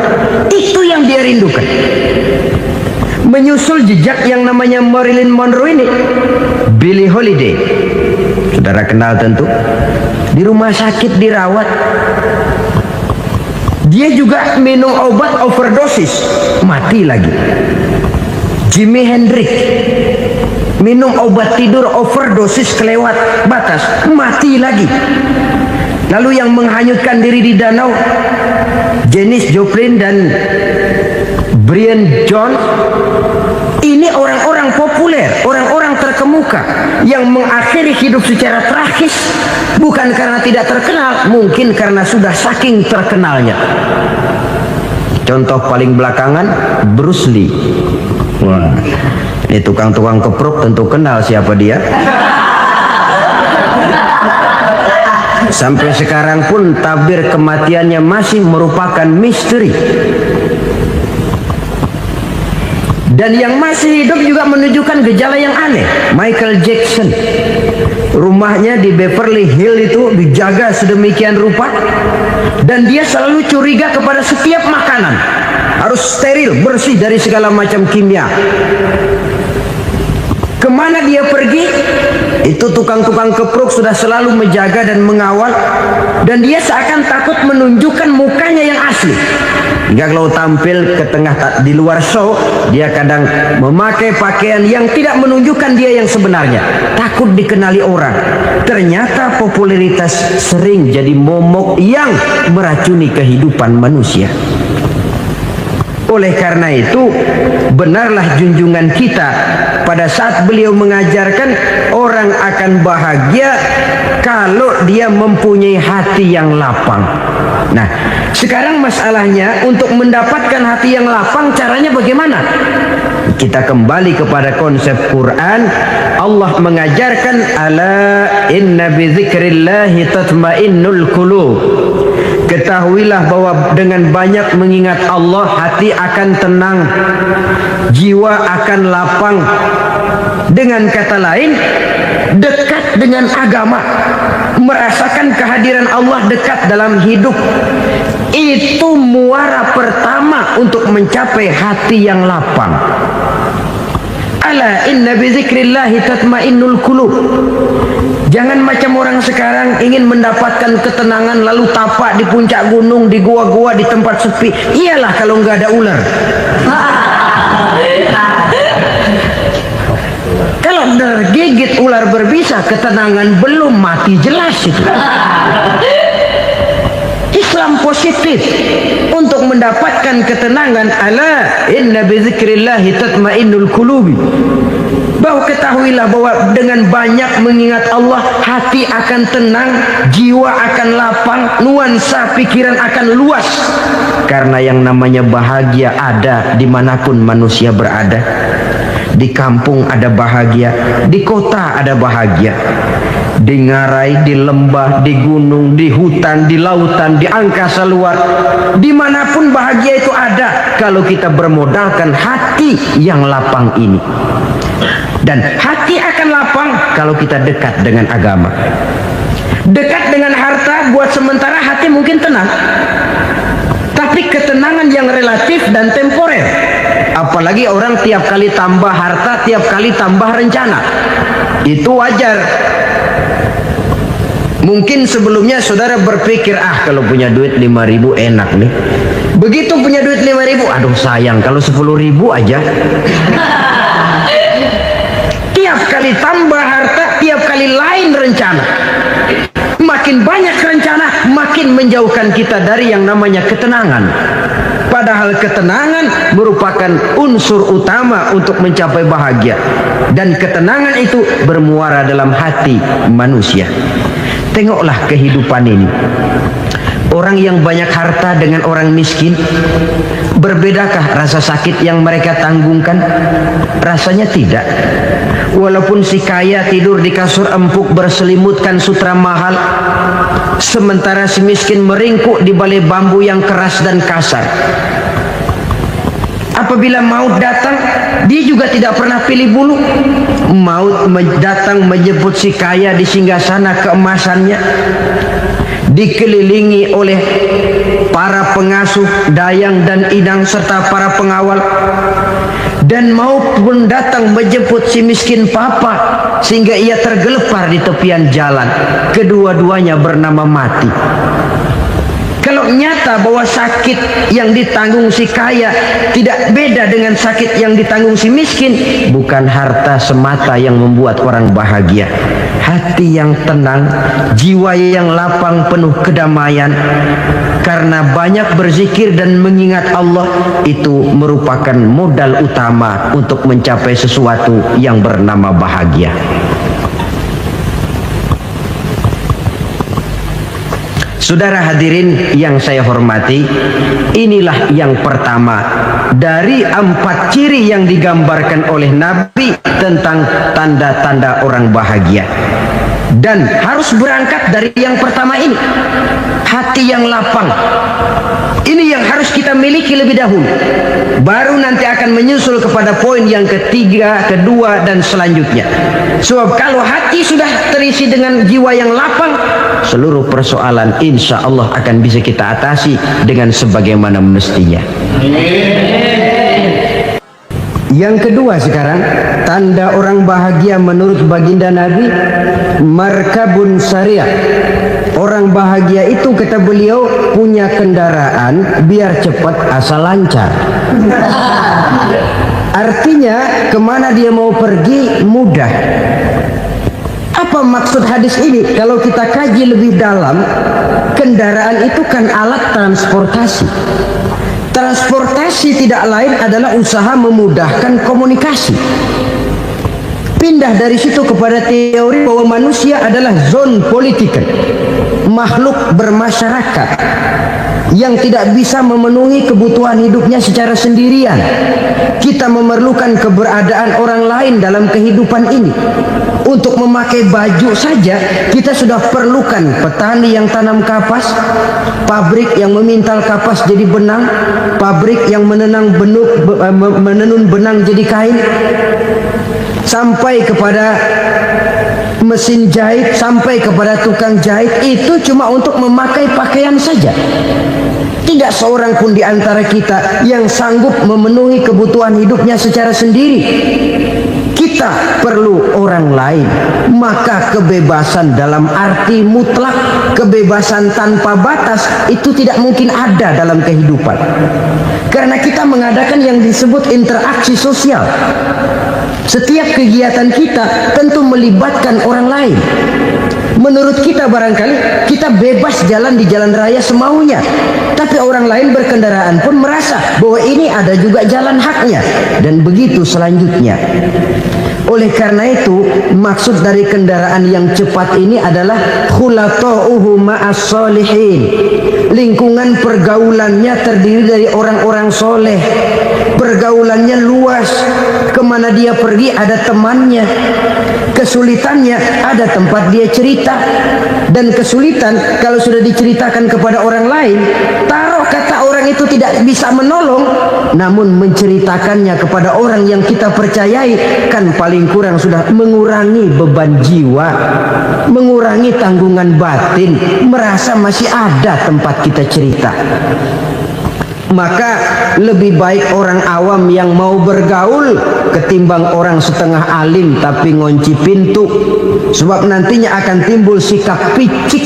[SPEAKER 4] Itu yang dia rindukan. Menyusul jejak yang namanya Marilyn Monroe ini, Billie Holiday, saudara kenal tentu, di rumah sakit dirawat. Dia juga minum obat overdosis, mati lagi. Jimi Hendrix minum obat tidur overdosis kelewat batas, mati lagi. Lalu yang menghanyutkan diri di danau, Janis Joplin dan Brian Jones. Ini orang-orang populer, orang-orang terkemuka yang mengakhiri hidup secara tragis, bukan karena tidak terkenal, mungkin karena sudah saking terkenalnya. Contoh paling belakangan, Bruce Lee. Wah, ini tukang-tukang keprok tentu kenal siapa dia. Sampai sekarang pun tabir kematiannya masih merupakan misteri. Dan yang masih hidup juga menunjukkan gejala yang aneh. Michael Jackson, rumahnya di Beverly Hills itu dijaga sedemikian rupa, dan dia selalu curiga kepada setiap makanan harus steril, bersih dari segala macam kimia. Kemana dia pergi, itu tukang-tukang keprok sudah selalu menjaga dan mengawal, dan dia seakan takut menunjukkan mukanya yang asli. Hingga kalau tampil ke tengah di luar show, dia kadang memakai pakaian yang tidak menunjukkan dia yang sebenarnya, takut dikenali orang. Ternyata popularitas sering jadi momok yang meracuni kehidupan manusia. Oleh karena itu, benarlah junjungan kita pada saat beliau mengajarkan orang akan bahagia kalau dia mempunyai hati yang lapang. Nah, sekarang masalahnya untuk mendapatkan hati yang lapang, caranya bagaimana? Kita kembali kepada konsep Quran. Allah mengajarkan, ala inna bi dzikrillahi tatmainnul qulub. Ketahuilah bahwa dengan banyak mengingat Allah, hati akan tenang, jiwa akan lapang. Dengan kata lain, dekat dengan agama, merasakan kehadiran Allah dekat dalam hidup. Itu muara pertama untuk mencapai hati yang lapang. Ala inna bi dzikrillahi tatmainnul qulub. Jangan macam orang sekarang ingin mendapatkan ketenangan lalu tapak di puncak gunung, di gua-gua, di tempat sepi. Iyalah kalau nggak ada ular. Kalau tergigit ular berbisa, ketenangan belum, mati jelas itu. Islam positif untuk mendapatkan ketenangan. Ala inna bi dzikrillahi tatmainnul qulubi. Bahwa ketahuilah bahwa dengan banyak mengingat Allah, hati akan tenang, jiwa akan lapang, nuansa pikiran akan luas. Karena yang namanya bahagia ada dimanapun manusia berada. Di kampung ada bahagia, di kota ada bahagia, di ngarai, di lembah, di gunung, di hutan, di lautan, di angkasa luar, dimanapun bahagia itu ada kalau kita bermodalkan hati yang lapang ini. Dan hati akan lapang kalau kita dekat dengan agama. Dekat dengan harta buat sementara hati mungkin tenang, tapi ketenangan yang relatif dan temporer. Apalagi orang tiap kali tambah harta, tiap kali tambah rencana. Itu wajar. Mungkin sebelumnya saudara berpikir, kalau punya duit 5.000 enak nih. Begitu punya duit 5.000, aduh sayang kalau 10.000 aja. Tiap kali tambah harta, tiap kali lain rencana. Makin banyak rencana, makin menjauhkan kita dari yang namanya ketenangan. Padahal ketenangan merupakan unsur utama untuk mencapai bahagia. Dan ketenangan itu bermuara dalam hati manusia. Tengoklah kehidupan ini. Orang yang banyak harta dengan orang miskin, berbedakah rasa sakit yang mereka tanggungkan? Rasanya tidak. Walaupun si kaya tidur di kasur empuk berselimutkan sutra mahal, sementara si miskin meringkuk di balai bambu yang keras dan kasar. Apabila maut datang, dia juga tidak pernah pilih bulu. Maut datang menjemput si kaya di singgasana keemasannya, dikelilingi oleh para pengasuh, dayang dan inang serta para pengawal. Dan maut pun datang menjemput si miskin papa sehingga ia tergelepar di tepian jalan. Kedua-duanya bernama mati. Kalau nyata bahwa sakit yang ditanggung si kaya tidak beda dengan sakit yang ditanggung si miskin, bukan harta semata yang membuat orang bahagia. Hati yang tenang, jiwa yang lapang penuh kedamaian karena banyak berzikir dan mengingat Allah, itu merupakan modal utama untuk mencapai sesuatu yang bernama bahagia. Saudara hadirin yang saya hormati, inilah yang pertama dari 4 ciri yang digambarkan oleh Nabi tentang tanda-tanda orang bahagia. Dan harus berangkat dari yang pertama ini, hati yang lapang. Ini yang harus kita miliki lebih dahulu. Baru nanti akan menyusul kepada poin yang ketiga, kedua, dan selanjutnya. Sebab kalau hati sudah terisi dengan jiwa yang lapang, seluruh persoalan insya Allah akan bisa kita atasi dengan sebagaimana mestinya. Yang kedua sekarang, tanda orang bahagia menurut baginda Nabi, markabun syariah. Orang bahagia itu, kata beliau, punya kendaraan biar cepat asal lancar. Artinya kemana dia mau pergi mudah. Apa maksud hadis ini? Kalau kita kaji lebih dalam, kendaraan itu kan alat transportasi. Transportasi tidak lain adalah usaha memudahkan komunikasi. Pindah dari situ kepada teori bahwa manusia adalah zon political, makhluk bermasyarakat yang tidak bisa memenuhi kebutuhan hidupnya secara sendirian. Kita memerlukan keberadaan orang lain dalam kehidupan ini. Untuk memakai baju saja kita sudah perlukan petani yang tanam kapas, pabrik yang memintal kapas jadi benang, pabrik yang menenun benang jadi kain, sampai kepada mesin jahit, sampai kepada tukang jahit. Itu cuma untuk memakai pakaian saja. Tidak seorang pun di antara kita yang sanggup memenuhi kebutuhan hidupnya secara sendiri. Kita perlu orang lain. Maka kebebasan dalam arti mutlak, kebebasan tanpa batas, itu tidak mungkin ada dalam kehidupan. Karena kita mengadakan yang disebut interaksi sosial. Setiap kegiatan kita tentu melibatkan orang lain. Menurut kita barangkali kita bebas jalan di jalan raya semaunya, tapi orang lain berkendaraan pun merasa bahwa ini ada juga jalan haknya, dan begitu selanjutnya. Oleh karena itu, maksud dari kendaraan yang cepat ini adalah khulatuhu ma'as solihin. Lingkungan pergaulannya terdiri dari orang-orang soleh. Pergaulannya luas. Kemana dia pergi ada temannya. Kesulitannya ada tempat dia cerita. Dan kesulitan kalau sudah diceritakan kepada orang lain, taruh kata orang itu tidak bisa menolong, namun menceritakannya kepada orang yang kita percayai, kan paling kurang sudah mengurangi beban jiwa, mengurangi tanggungan batin, merasa masih ada tempat kita cerita. Maka lebih baik orang awam yang mau bergaul ketimbang orang setengah alim tapi ngunci pintu. Sebab nantinya akan timbul sikap picik,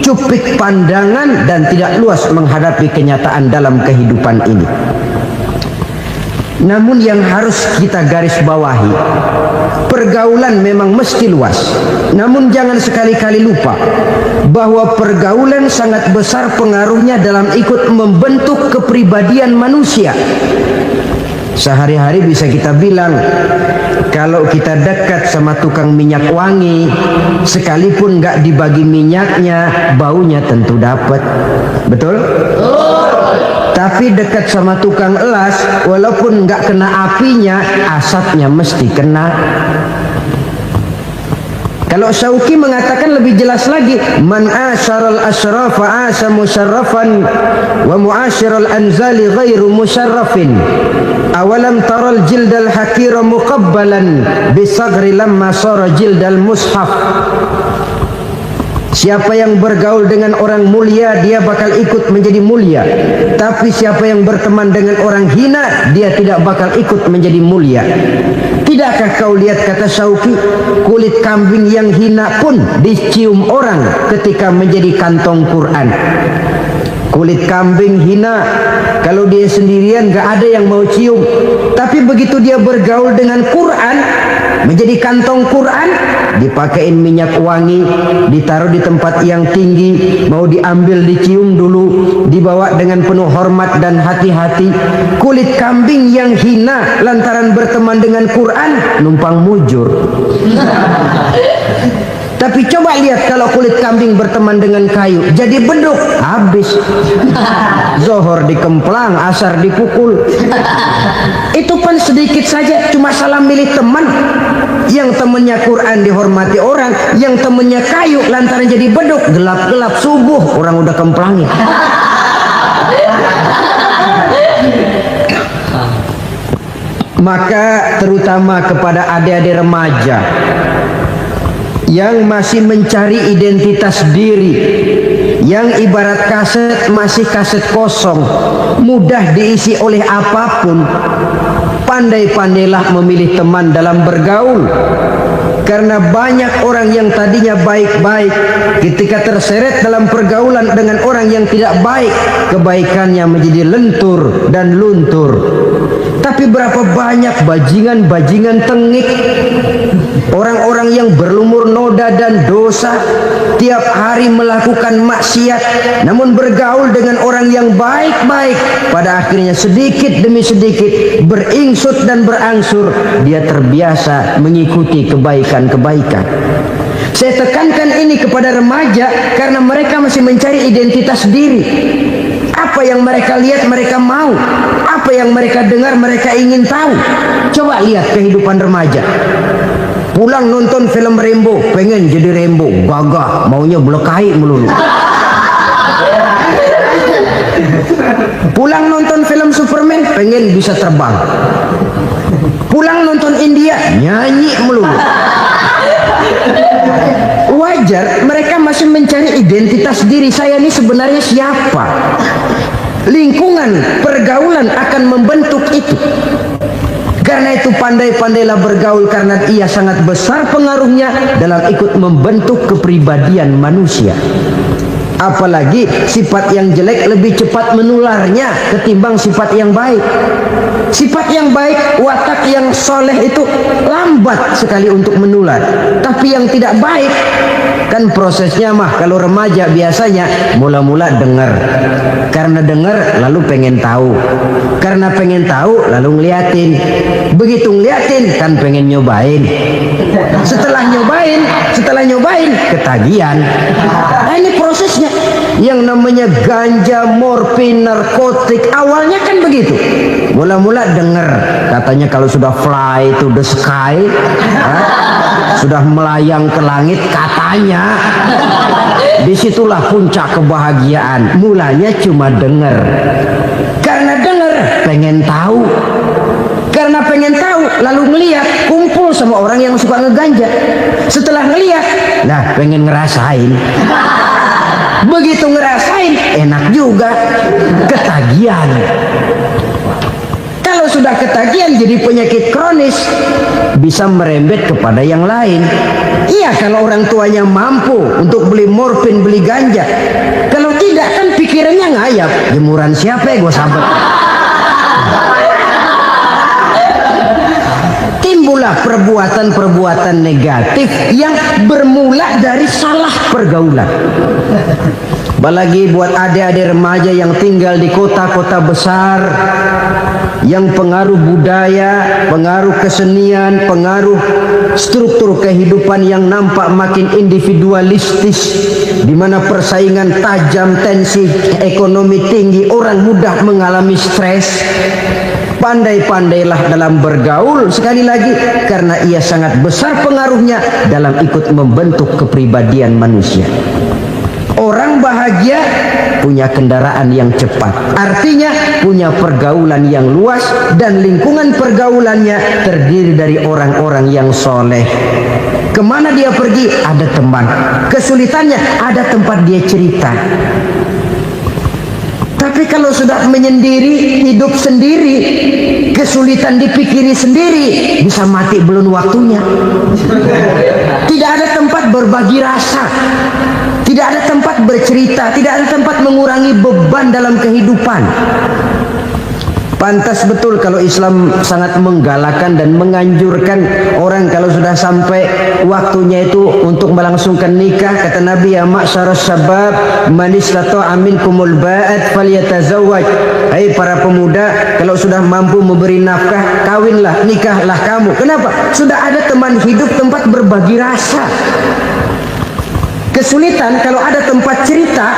[SPEAKER 4] cupik pandangan, dan tidak luas menghadapi kenyataan dalam kehidupan ini. Namun yang harus kita garis bawahi, pergaulan memang mesti luas. Namun jangan sekali-kali lupa bahwa pergaulan sangat besar pengaruhnya dalam ikut membentuk kepribadian manusia. Sehari-hari bisa kita bilang, kalau kita dekat sama tukang minyak wangi, sekalipun nggak dibagi minyaknya, baunya tentu dapat. Betul? Tapi dekat sama tukang elas, walaupun nggak kena apinya, asapnya mesti kena. Kalau Syauqi mengatakan lebih jelas lagi, man asyaral asyrafa asa musyarrafan wa muasyiral anzali ghairu musyarrafin. Awalam taral jildal hakira muqabbalan bisagri lamma sara jildal mushaf. Siapa yang bergaul dengan orang mulia, dia bakal ikut menjadi mulia. Tapi siapa yang berteman dengan orang hina, dia tidak bakal ikut menjadi mulia. Tidakkah kau lihat, kata Syauqi, kulit kambing yang hina pun dicium orang ketika menjadi kantong Quran. Kulit kambing hina, kalau dia sendirian gak ada yang mau cium. Tapi begitu dia bergaul dengan Quran, menjadi kantong Quran, dipakein minyak wangi, ditaruh di tempat yang tinggi, mau diambil dicium dulu, dibawa dengan penuh hormat dan hati-hati. Kulit kambing yang hina lantaran berteman dengan Quran, numpang mujur. Tapi coba lihat kalau kulit kambing berteman dengan kayu, jadi beduk, habis. Zohor dikemplang, asar dipukul. Itu pun sedikit saja, cuma salah milih teman. Yang temannya Quran dihormati orang, yang temannya kayu lantaran jadi beduk, gelap-gelap subuh orang udah kemplangin. Maka terutama kepada adik-adik remaja yang masih mencari identitas diri, yang ibarat kaset masih kaset kosong, mudah diisi oleh apapun, pandai-pandailah memilih teman dalam bergaul. Karena banyak orang yang tadinya baik-baik, ketika terseret dalam pergaulan dengan orang yang tidak baik, kebaikannya menjadi lentur dan luntur. Tapi berapa banyak bajingan-bajingan tengik, orang-orang yang berlumur noda dan dosa, tiap hari melakukan maksiat, namun bergaul dengan orang yang baik-baik, pada akhirnya sedikit demi sedikit beringsut dan berangsur dia terbiasa mengikuti kebaikan-kebaikan. Saya tekankan ini kepada remaja karena mereka masih mencari identitas diri. Apa yang mereka lihat mereka mau, apa yang mereka dengar mereka ingin tahu. Coba lihat kehidupan remaja. Pulang nonton film Rambo, pengen jadi Rambo, gagah, maunya belekai melulu. Pulang nonton film Superman, pengen bisa terbang. Pulang nonton India, nyanyi melulu. Wajar, mereka masih mencari identitas diri. Saya ini sebenarnya siapa? Lingkungan, pergaulan akan membentuk itu. Karena itu pandai-pandailah bergaul, karena ia sangat besar pengaruhnya dalam ikut membentuk kepribadian manusia. Apalagi sifat yang jelek lebih cepat menularnya ketimbang sifat yang baik. Sifat yang baik, watak yang soleh itu lambat sekali untuk menular. Tapi yang tidak baik, kan prosesnya mah kalau remaja biasanya mula-mula dengar. Karena dengar lalu pengen tahu. Karena pengen tahu lalu ngeliatin. Begitu ngeliatin kan pengen nyobain. Setelah nyobain ketagihan. Nah, ini prosesnya. Yang namanya ganja, morfin, narkotik, awalnya kan begitu. Mula-mula dengar, katanya kalau sudah fly to the sky, sudah melayang ke langit, katanya disitulah puncak kebahagiaan. Mulanya cuma dengar. Karena dengar, pengen tahu. Karena pengen tahu, lalu ngeliat, kumpul sama orang yang suka ngeganja. Setelah ngeliat, nah pengen ngerasain. Begitu ngerasain, enak juga, ketagihan. Kalau sudah ketagihan jadi penyakit kronis, bisa merembet kepada yang lain. Iya, kalau orang tuanya mampu untuk beli morfin, beli ganja. Kalau tidak kan pikirannya ngayap, jemuran siapa ya gue sabet. Timbul muncullah perbuatan-perbuatan negatif yang bermula dari salah pergaulan. Apalagi buat adik-adik remaja yang tinggal di kota-kota besar, yang pengaruh budaya, pengaruh kesenian, pengaruh struktur kehidupan yang nampak makin individualistis, di mana persaingan tajam, tensi ekonomi tinggi, orang mudah mengalami stres. Pandai-pandailah dalam bergaul, sekali lagi, karena ia sangat besar pengaruhnya dalam ikut membentuk kepribadian manusia. Orang bahagia punya kendaraan yang cepat, artinya punya pergaulan yang luas, dan lingkungan pergaulannya terdiri dari orang-orang yang soleh. Kemana dia pergi ada teman, kesulitannya ada tempat dia cerita. Tapi kalau sudah menyendiri, hidup sendiri, kesulitan dipikiri sendiri, bisa mati belum waktunya. Tidak ada tempat berbagi rasa, tidak ada tempat bercerita, tidak ada tempat mengurangi beban dalam kehidupan. Pantas betul kalau Islam sangat menggalakkan dan menganjurkan orang kalau sudah sampai waktunya itu untuk melangsungkan nikah. Kata Nabi, ya ma'syaras syabab man istata'a minkumul ba'at falyatazawwaj. Hai para pemuda, kalau sudah mampu memberi nafkah, kawinlah, nikahlah kamu. Kenapa? Sudah ada teman hidup, tempat berbagi rasa. Kesulitan kalau ada tempat cerita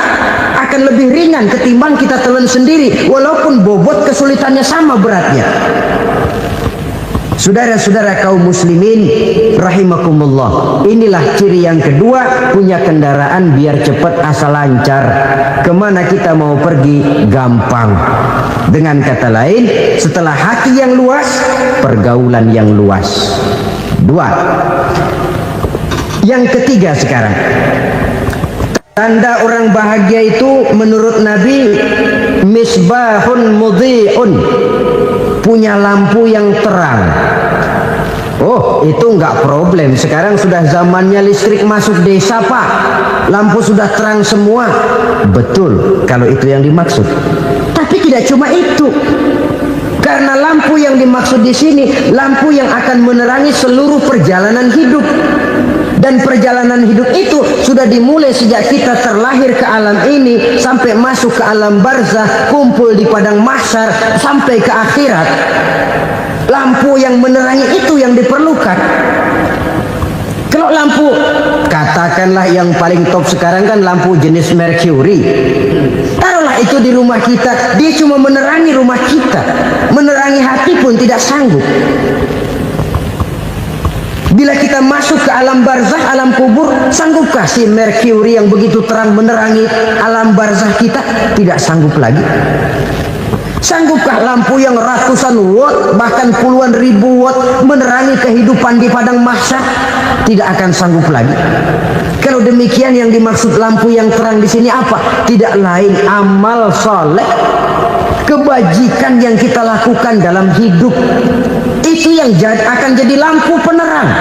[SPEAKER 4] akan lebih ringan ketimbang kita telan sendiri, walaupun bobot kesulitannya sama beratnya. Saudara-saudara kaum muslimin rahimakumullah, inilah ciri yang kedua, punya kendaraan biar cepat asal lancar. Kemana kita mau pergi gampang. Dengan kata lain, setelah hati yang luas, pergaulan yang luas. Dua. Yang ketiga sekarang, tanda orang bahagia itu menurut Nabi, misbahun mudhi'un, punya lampu yang terang. Oh, itu enggak problem. Sekarang sudah zamannya listrik masuk desa, Pak. Lampu sudah terang semua. Betul, kalau itu yang dimaksud. Tapi tidak cuma itu. Karena lampu yang dimaksud di sini, lampu yang akan menerangi seluruh perjalanan hidup. Dan perjalanan hidup itu sudah dimulai sejak kita terlahir ke alam ini sampai masuk ke alam barzah, kumpul di padang mahsyar sampai ke akhirat. Lampu yang menerangi itu yang diperlukan. Kalau lampu, katakanlah yang paling top sekarang kan lampu jenis Mercury. Taruhlah itu di rumah kita, dia cuma menerangi rumah kita, menerangi hati pun tidak sanggup. Bila kita masuk ke alam barzah, alam kubur, sanggupkah si Mercury yang begitu terang menerangi alam barzah kita? Tidak sanggup lagi. Sanggupkah lampu yang ratusan watt, bahkan puluhan ribu watt menerangi kehidupan di padang mahsyar? Tidak akan sanggup lagi. Kalau demikian, yang dimaksud lampu yang terang di sini apa? Tidak lain amal soleh, kebajikan yang kita lakukan dalam hidup. Itu yang akan jadi lampu penerang.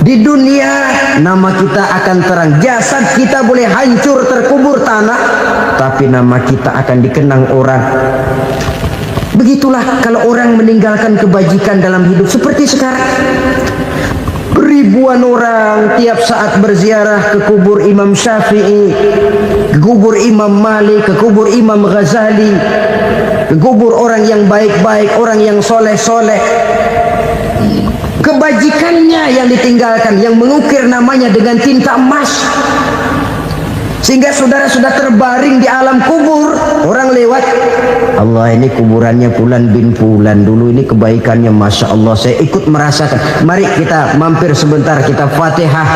[SPEAKER 4] Di dunia nama kita akan terang, jasad kita boleh hancur terkubur tanah, tapi nama kita akan dikenang orang. Begitulah kalau orang meninggalkan kebajikan dalam hidup seperti sekarang. Ribuan orang tiap saat berziarah ke kubur Imam Syafi'i, ke kubur Imam Malik, ke kubur Imam Ghazali, ke kubur orang yang baik-baik, orang yang soleh-soleh. Kebajikannya yang ditinggalkan, yang mengukir namanya dengan tinta emas. Sehingga saudara sudah terbaring di alam kubur, orang lewat, Allah ini kuburannya Fulan bin Fulan, dulu ini kebaikannya Masya Allah, saya ikut merasakan. Mari kita mampir sebentar, kita Fatihah.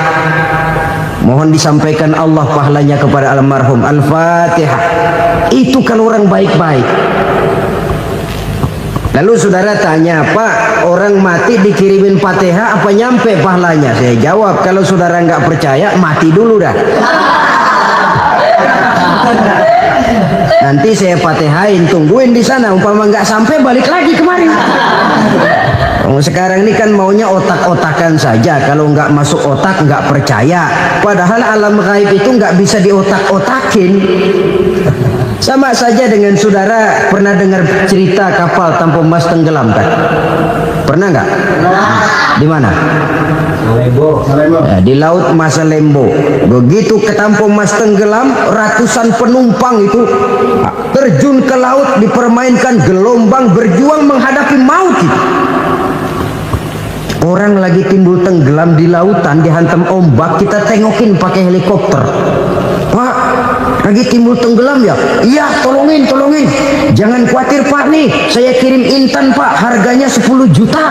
[SPEAKER 4] Mohon disampaikan Allah pahalanya kepada almarhum. Al-Fatihah. Itu kalau orang baik-baik. Lalu saudara tanya, Pak, orang mati dikirimin Fatihah apa nyampe pahalanya? Saya jawab, kalau saudara nggak percaya, mati dulu dah. Nanti saya Fatihain, tungguin di sana. Umpama nggak sampai, balik lagi kemari. Sekarang ini kan maunya otak-otakan saja. Kalau nggak masuk otak, nggak percaya. Padahal alam gaib itu nggak bisa diotak-otakin. Sama saja dengan saudara pernah dengar cerita kapal tanpa emas tenggelam kan? Pernah nggak? Di mana? Ya, di laut Masalembo. Begitu ketampung Mas tenggelam, ratusan penumpang itu terjun ke laut, dipermainkan gelombang, berjuang menghadapi maut itu. Orang lagi timbul tenggelam di lautan, dihantam ombak, kita tengokin pakai helikopter. Pak, lagi timbul tenggelam ya? Iya, tolongin. Jangan khawatir Pak nih, saya kirim intan Pak, harganya 10 juta.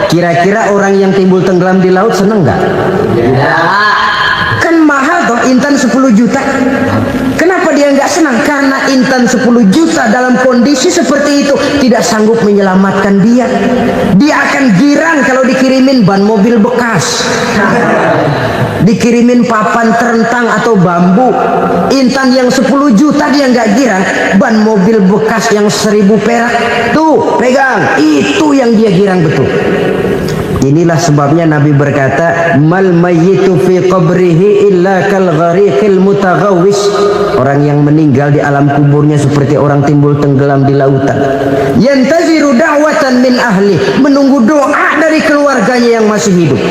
[SPEAKER 4] Kira-kira orang yang timbul tenggelam di laut seneng nggak? Kan mahal toh intan 10 juta. Kenapa dia nggak senang? Karena intan 10 juta dalam kondisi seperti itu tidak sanggup menyelamatkan dia. Dia akan girang kalau dikirimin ban mobil bekas, dikirimin papan terentang atau bambu. Intan yang 10 juta dia nggak girang, ban mobil bekas yang 1000 perak tuh pegang, itu yang dia girang betul. Inilah sebabnya Nabi berkata, mal mayyitu fi qabrihi illa kal ghariqil mutaghawwis. Orang yang meninggal di alam kuburnya seperti orang timbul tenggelam di lautan. Yantaziru da'watan min ahli, menunggu doa dari keluarganya yang masih hidup.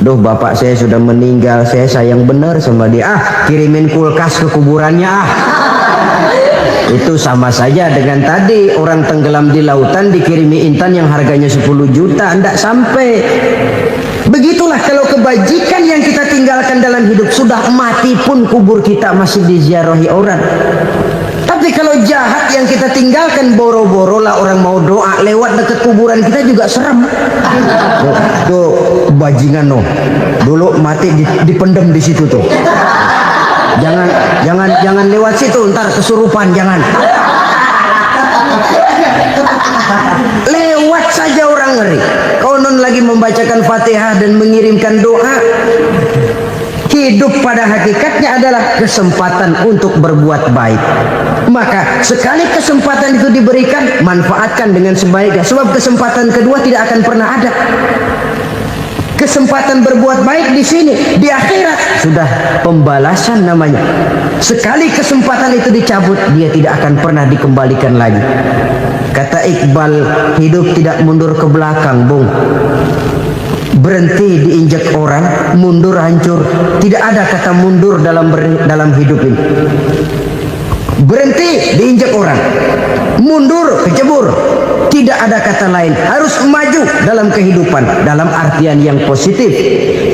[SPEAKER 4] Duh, bapak saya sudah meninggal, saya sayang benar sama dia. Kirimin kulkas ke kuburannya Itu sama saja dengan tadi orang tenggelam di lautan dikirimi intan yang harganya 10 juta, tidak sampai. Begitulah kalau kebajikan yang kita tinggalkan dalam hidup, sudah mati pun kubur kita masih diziarahi orang. Tapi kalau jahat yang kita tinggalkan, boro-boro lah orang mau doa lewat dekat kuburan kita juga serem. Tuh bajingan dulu mati dipendem di situ tuh. Jangan lewat situ, ntar kesurupan, jangan. Lewat saja orang ngeri. Konon lagi membacakan Fatihah dan mengirimkan doa. Hidup pada hakikatnya adalah kesempatan untuk berbuat baik. Maka sekali kesempatan itu diberikan, manfaatkan dengan sebaiknya. Sebab kesempatan kedua tidak akan pernah ada. Kesempatan berbuat baik di sini, di akhirat sudah pembalasan namanya. Sekali kesempatan itu dicabut, dia tidak akan pernah dikembalikan lagi. Kata Iqbal, hidup tidak mundur ke belakang, Bung. Berhenti diinjak orang, mundur hancur. Tidak ada kata mundur dalam hidup ini. Berhenti diinjak orang, mundur kecebur. Tidak ada kata lain, harus maju dalam kehidupan dalam artian yang positif.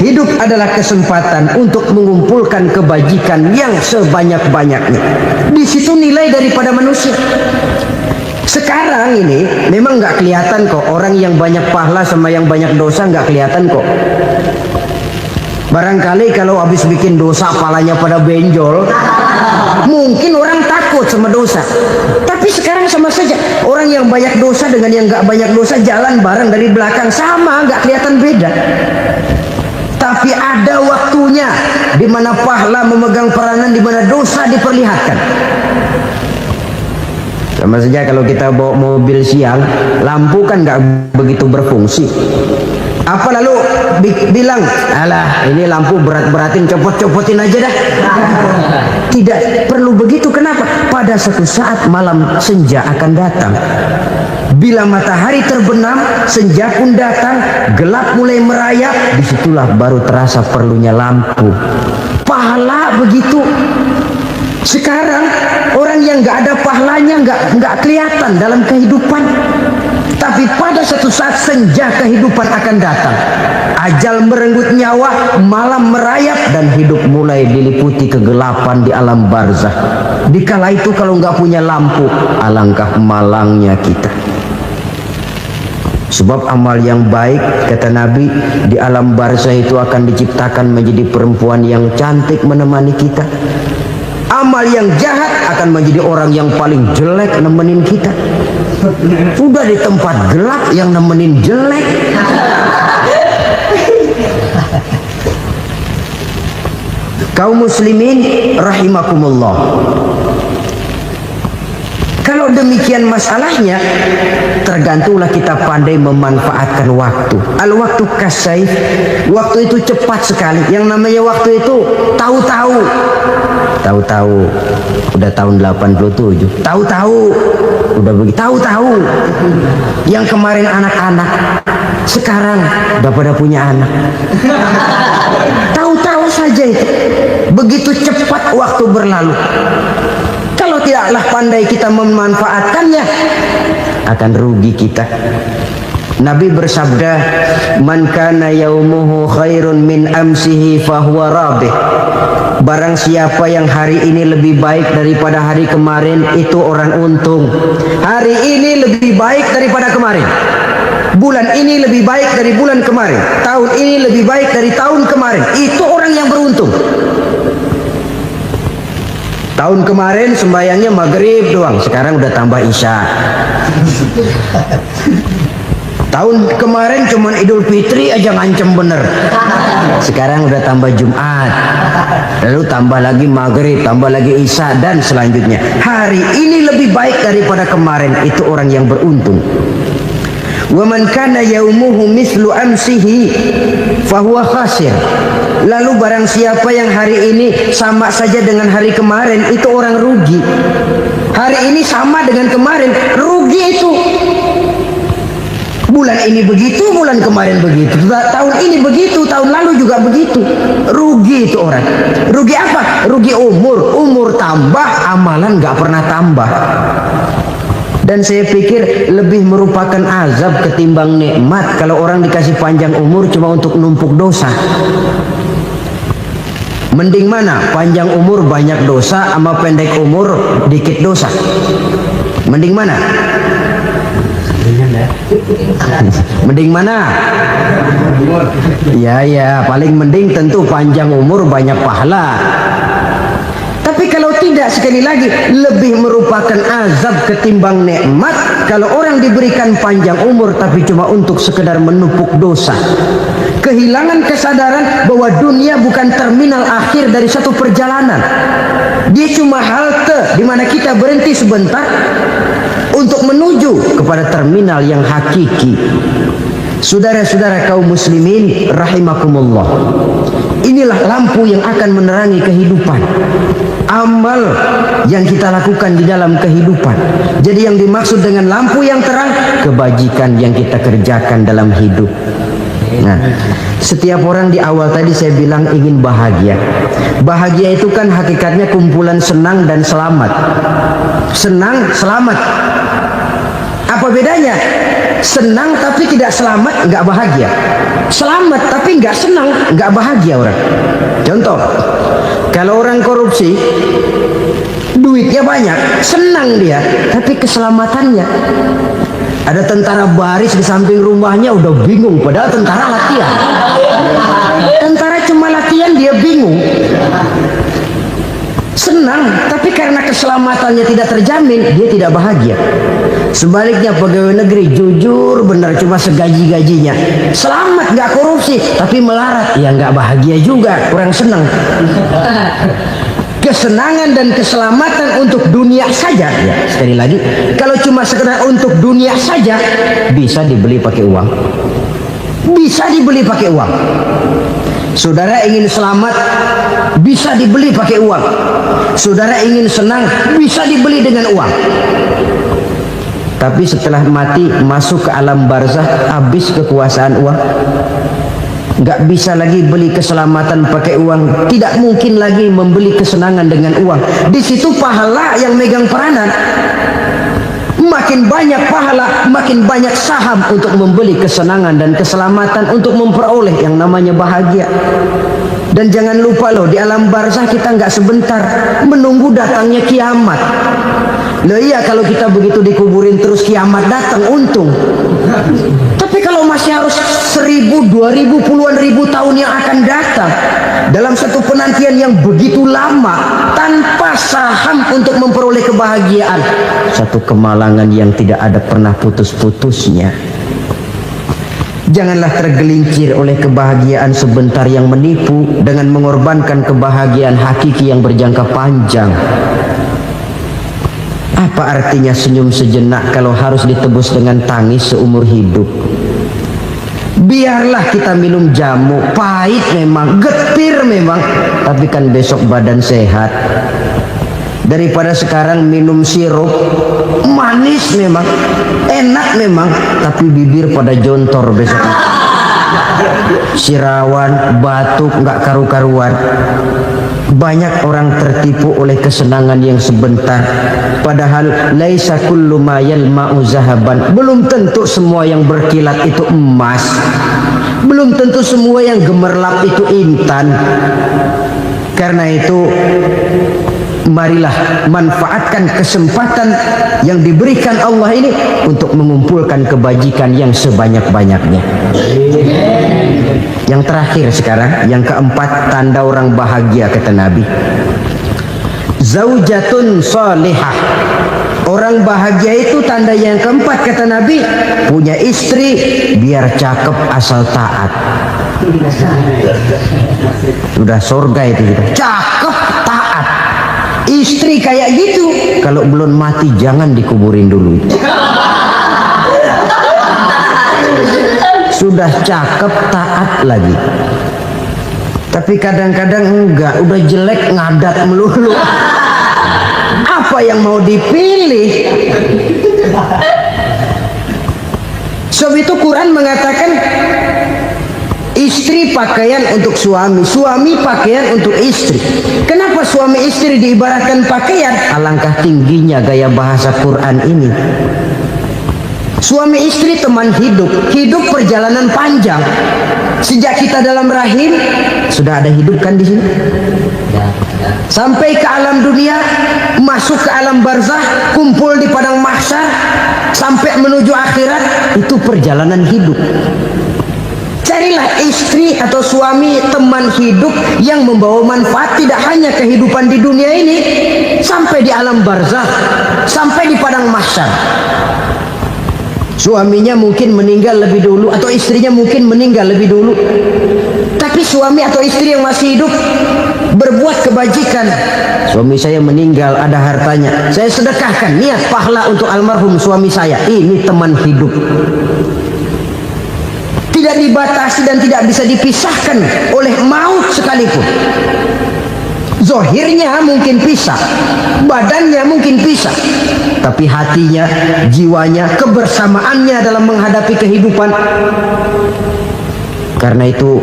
[SPEAKER 4] Hidup adalah kesempatan untuk mengumpulkan kebajikan yang sebanyak-banyaknya. Di situ nilai daripada manusia. Sekarang ini memang nggak kelihatan kok, orang yang banyak pahala sama yang banyak dosa nggak kelihatan kok. Barangkali kalau habis bikin dosa palanya pada benjol, mungkin orang takut sama dosa. Tapi sekarang sama saja, orang yang banyak dosa dengan yang nggak banyak dosa jalan bareng dari belakang, sama, nggak kelihatan beda. Tapi ada waktunya di mana pahala memegang peranan, di mana dosa diperlihatkan. Sama saja kalau kita bawa mobil siang, lampu kan nggak begitu berfungsi. Apa lalu bilang, alah ini lampu berat-beratin, copot-copotin aja dah. Tidak perlu begitu. Kenapa? Pada suatu saat malam senja akan datang. Bila matahari terbenam, senja pun datang, gelap mulai merayap, disitulah baru terasa perlunya lampu. Pahala begitu. Sekarang orang yang nggak ada pahalanya nggak kelihatan dalam kehidupan. Tapi pada suatu saat senja kehidupan akan datang. Ajal merenggut nyawa, malam merayap, dan hidup mulai diliputi kegelapan di alam barzah. Dikala itu kalau nggak punya lampu, alangkah malangnya kita. Sebab amal yang baik, kata Nabi, di alam barzah itu akan diciptakan menjadi perempuan yang cantik menemani kita. Amal yang jahat akan menjadi orang yang paling jelek nemenin kita. Udah di tempat gelap yang nemenin jelek. Kaum muslimin rahimakumullah. Kalau demikian masalahnya, tergantunglah kita pandai memanfaatkan waktu. Al-waktu kasayf, waktu itu cepat sekali. Yang namanya waktu itu tahu-tahu udah tahun 87. Tahu-tahu udah begitu. Tahu-tahu yang kemarin anak-anak sekarang udah pada punya anak. Tahu-tahu saja itu. Begitu cepat waktu berlalu. Kalau tidaklah pandai kita memanfaatkannya, akan rugi kita. Nabi bersabda, "Man kana yaumuhu khairun min amsihi fahuwa rabih." Barang siapa yang hari ini lebih baik daripada hari kemarin, itu orang untung. Hari ini lebih baik daripada kemarin. Bulan ini lebih baik dari bulan kemarin. Tahun ini lebih baik dari tahun kemarin. Itu orang yang beruntung. Tahun kemarin sembahyangnya maghrib doang, sekarang udah tambah isya. Tahun kemarin cuman Idul Fitri aja ngancem bener, sekarang udah tambah Jumat, lalu tambah lagi maghrib, tambah lagi isya, dan selanjutnya. Hari ini lebih baik daripada kemarin, itu orang yang beruntung. Wa man kana yaumuhu mislu amsihi fahuwa khasir. Lalu barang siapa yang hari ini sama saja dengan hari kemarin, itu orang rugi. Hari ini sama dengan kemarin, rugi itu. Bulan ini begitu, bulan kemarin begitu, tahun ini begitu, tahun lalu juga begitu. Rugi itu orang. Rugi apa? Rugi umur. Umur tambah, amalan gak pernah tambah. Dan saya pikir lebih merupakan azab ketimbang nikmat kalau orang dikasih panjang umur cuma untuk numpuk dosa. Mending mana? Panjang umur banyak dosa sama pendek umur dikit dosa. Mending mana? Mending mana? Ya, paling mending tentu panjang umur banyak pahala. Tapi kalau tidak, sekali lagi, lebih merupakan azab ketimbang nikmat kalau orang diberikan panjang umur tapi cuma untuk sekedar menumpuk dosa. Kehilangan kesadaran bahwa dunia bukan terminal akhir dari satu perjalanan. Dia cuma halte di mana kita berhenti sebentar untuk menuju kepada terminal yang hakiki. Saudara-saudara kaum muslimin rahimakumullah, inilah lampu yang akan menerangi kehidupan. Amal yang kita lakukan di dalam kehidupan. Jadi yang dimaksud dengan lampu yang terang, kebajikan yang kita kerjakan dalam hidup. Nah, setiap orang di awal tadi saya bilang ingin bahagia. Bahagia itu kan hakikatnya kumpulan senang dan selamat. Senang, selamat. Apa bedanya? Senang tapi tidak selamat, nggak bahagia. Selamat tapi nggak senang, nggak bahagia orang. Contoh, kalau orang korupsi, duitnya banyak, senang dia, tapi keselamatannya. Ada tentara baris di samping rumahnya udah bingung, padahal tentara latihan. Tentara cuma latihan, dia bingung. Senang, tapi karena keselamatannya tidak terjamin, dia tidak bahagia. Sebaliknya pegawai negeri jujur benar, cuma segaji-gajinya, selamat nggak korupsi, tapi melarat, ya nggak bahagia juga, kurang senang. Kesenangan dan keselamatan untuk dunia saja, ya, sekali lagi, kalau cuma sekedar untuk dunia saja, bisa dibeli pakai uang. Bisa dibeli pakai uang. Saudara ingin selamat, bisa dibeli pakai uang. Saudara ingin senang, bisa dibeli dengan uang. Tapi setelah mati, masuk ke alam barzah, habis kekuasaan uang. Nggak bisa lagi beli keselamatan pakai uang. Tidak mungkin lagi membeli kesenangan dengan uang. Di situ pahala yang megang peranan. Makin banyak pahala, makin banyak saham untuk membeli kesenangan dan keselamatan, untuk memperoleh yang namanya bahagia. Dan jangan lupa loh, di alam barzah kita nggak sebentar, menunggu datangnya kiamat. Loh iya, kalau kita begitu dikuburin terus kiamat datang, untung. Tapi kalau masih harus 1000, 2000, puluhan ribu tahun yang akan datang, dalam satu penantian yang begitu lama, tanpa saham untuk memperoleh kebahagiaan, satu kemalangan yang tidak ada pernah putus-putusnya. Janganlah tergelincir oleh kebahagiaan sebentar yang menipu dengan mengorbankan kebahagiaan hakiki yang berjangka panjang. Apa artinya senyum sejenak kalau harus ditebus dengan tangis seumur hidup? Biarlah kita minum jamu, pahit memang, getir memang, tapi kan besok badan sehat. Daripada sekarang minum sirup, manis manis memang, enak memang, tapi bibir pada jontor besok. Sirawan, batuk, nggak karu-karuan. Banyak orang tertipu oleh kesenangan yang sebentar, padahal laisa kullu ma yalma'u zahaban. Belum tentu semua yang berkilat itu emas, belum tentu semua yang gemerlap itu intan. Karena itu marilah manfaatkan kesempatan yang diberikan Allah ini untuk mengumpulkan kebajikan yang sebanyak-banyaknya. Yang terakhir sekarang, yang keempat, tanda orang bahagia kata Nabi. Zaujatun salihah. Orang bahagia itu tanda yang keempat kata Nabi, punya istri biar cakep asal taat. Sudah surga itu kita. Cakep taat. Istri kayak gitu, kalau belum mati jangan dikuburin dulu itu. Sudah cakep taat lagi, tapi kadang-kadang enggak, udah jelek ngadat melulu. Apa yang mau dipilih? Sebab itu Quran mengatakan istri pakaian untuk suami, suami pakaian untuk istri. Kenapa suami istri diibaratkan pakaian? Alangkah tingginya gaya bahasa Quran ini. Suami istri teman hidup, hidup perjalanan panjang. Sejak kita dalam rahim sudah ada hidup kan di sini. Sampai ke alam dunia, masuk ke alam barzah, kumpul di padang mahsyar, sampai menuju akhirat, itu perjalanan hidup. Carilah istri atau suami teman hidup yang membawa manfaat tidak hanya kehidupan di dunia ini, sampai di alam barzah, sampai di padang mahsyar. Suaminya mungkin meninggal lebih dulu, atau istrinya mungkin meninggal lebih dulu, tapi suami atau istri yang masih hidup berbuat kebajikan. Suami saya meninggal, ada hartanya, saya sedekahkan, niat pahala untuk almarhum suami saya. Ini teman hidup, tidak dibatasi dan tidak bisa dipisahkan oleh maut sekalipun. Zohirnya mungkin pisah, badannya mungkin pisah, tapi hatinya, jiwanya, kebersamaannya dalam menghadapi kehidupan. Karena itu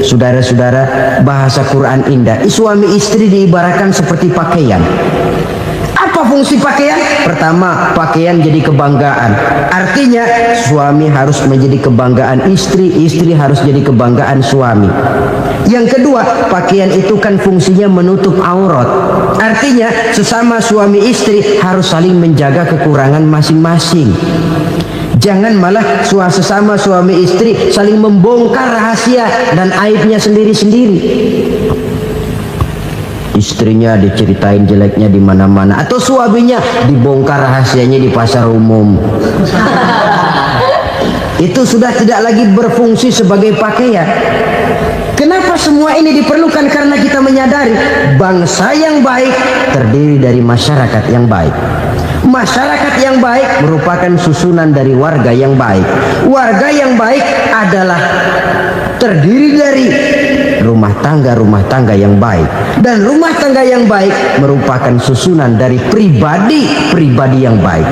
[SPEAKER 4] saudara-saudara, bahasa Quran indah. Suami istri diibaratkan seperti pakaian. Apa fungsi pakaian? Pertama, pakaian jadi kebanggaan. Artinya suami harus menjadi kebanggaan istri, istri harus jadi kebanggaan suami. Yang kedua, pakaian itu kan fungsinya menutup aurat. Artinya sesama suami istri harus saling menjaga kekurangan masing-masing. Jangan malah sesama suami istri saling membongkar rahasia dan aibnya sendiri-sendiri. Istrinya diceritain jeleknya di mana-mana, atau suaminya dibongkar rahasianya di pasar umum. Itu sudah tidak lagi berfungsi sebagai pakaian. Kenapa semua ini diperlukan? Karena kita menyadari bangsa yang baik terdiri dari masyarakat yang baik. Masyarakat yang baik merupakan susunan dari warga yang baik. Warga yang baik adalah terdiri dari rumah tangga yang baik, dan rumah tangga yang baik merupakan susunan dari pribadi yang baik.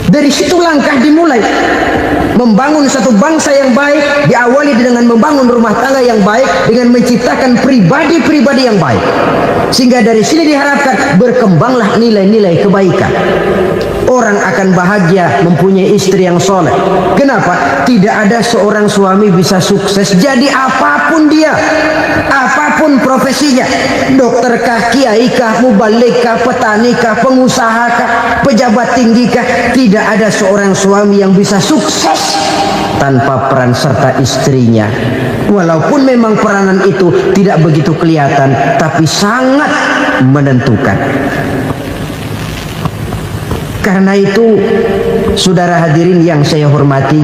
[SPEAKER 4] Dari situ langkah dimulai. Membangun satu bangsa yang baik diawali dengan membangun rumah tangga yang baik, dengan menciptakan pribadi-pribadi yang baik. Sehingga dari sini diharapkan berkembanglah nilai-nilai kebaikan. Orang akan bahagia mempunyai istri yang soleh. Kenapa? Tidak ada seorang suami bisa sukses jadi apapun dia, apapun profesinya, dokterkah, kiaikah, mubalikah, petanikah, pengusahakah, pejabat tinggikah. Tidak ada seorang suami yang bisa sukses tanpa peran serta istrinya. Walaupun memang peranan itu tidak begitu kelihatan, tapi sangat menentukan. Karena itu, saudara hadirin yang saya hormati,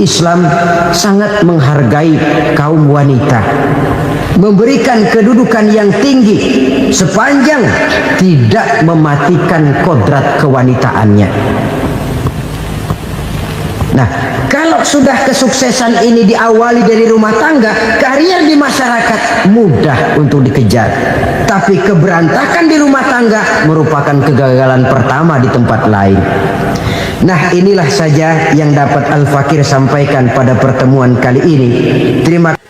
[SPEAKER 4] Islam sangat menghargai kaum wanita, memberikan kedudukan yang tinggi sepanjang tidak mematikan kodrat kewanitaannya. Nah, Kalau sudah kesuksesan ini diawali dari rumah tangga, karier di masyarakat mudah untuk dikejar. Tapi keberantakan di rumah tangga merupakan kegagalan pertama di tempat lain. Nah, inilah saja yang dapat Al-Fakir sampaikan pada pertemuan kali ini. Terima kasih.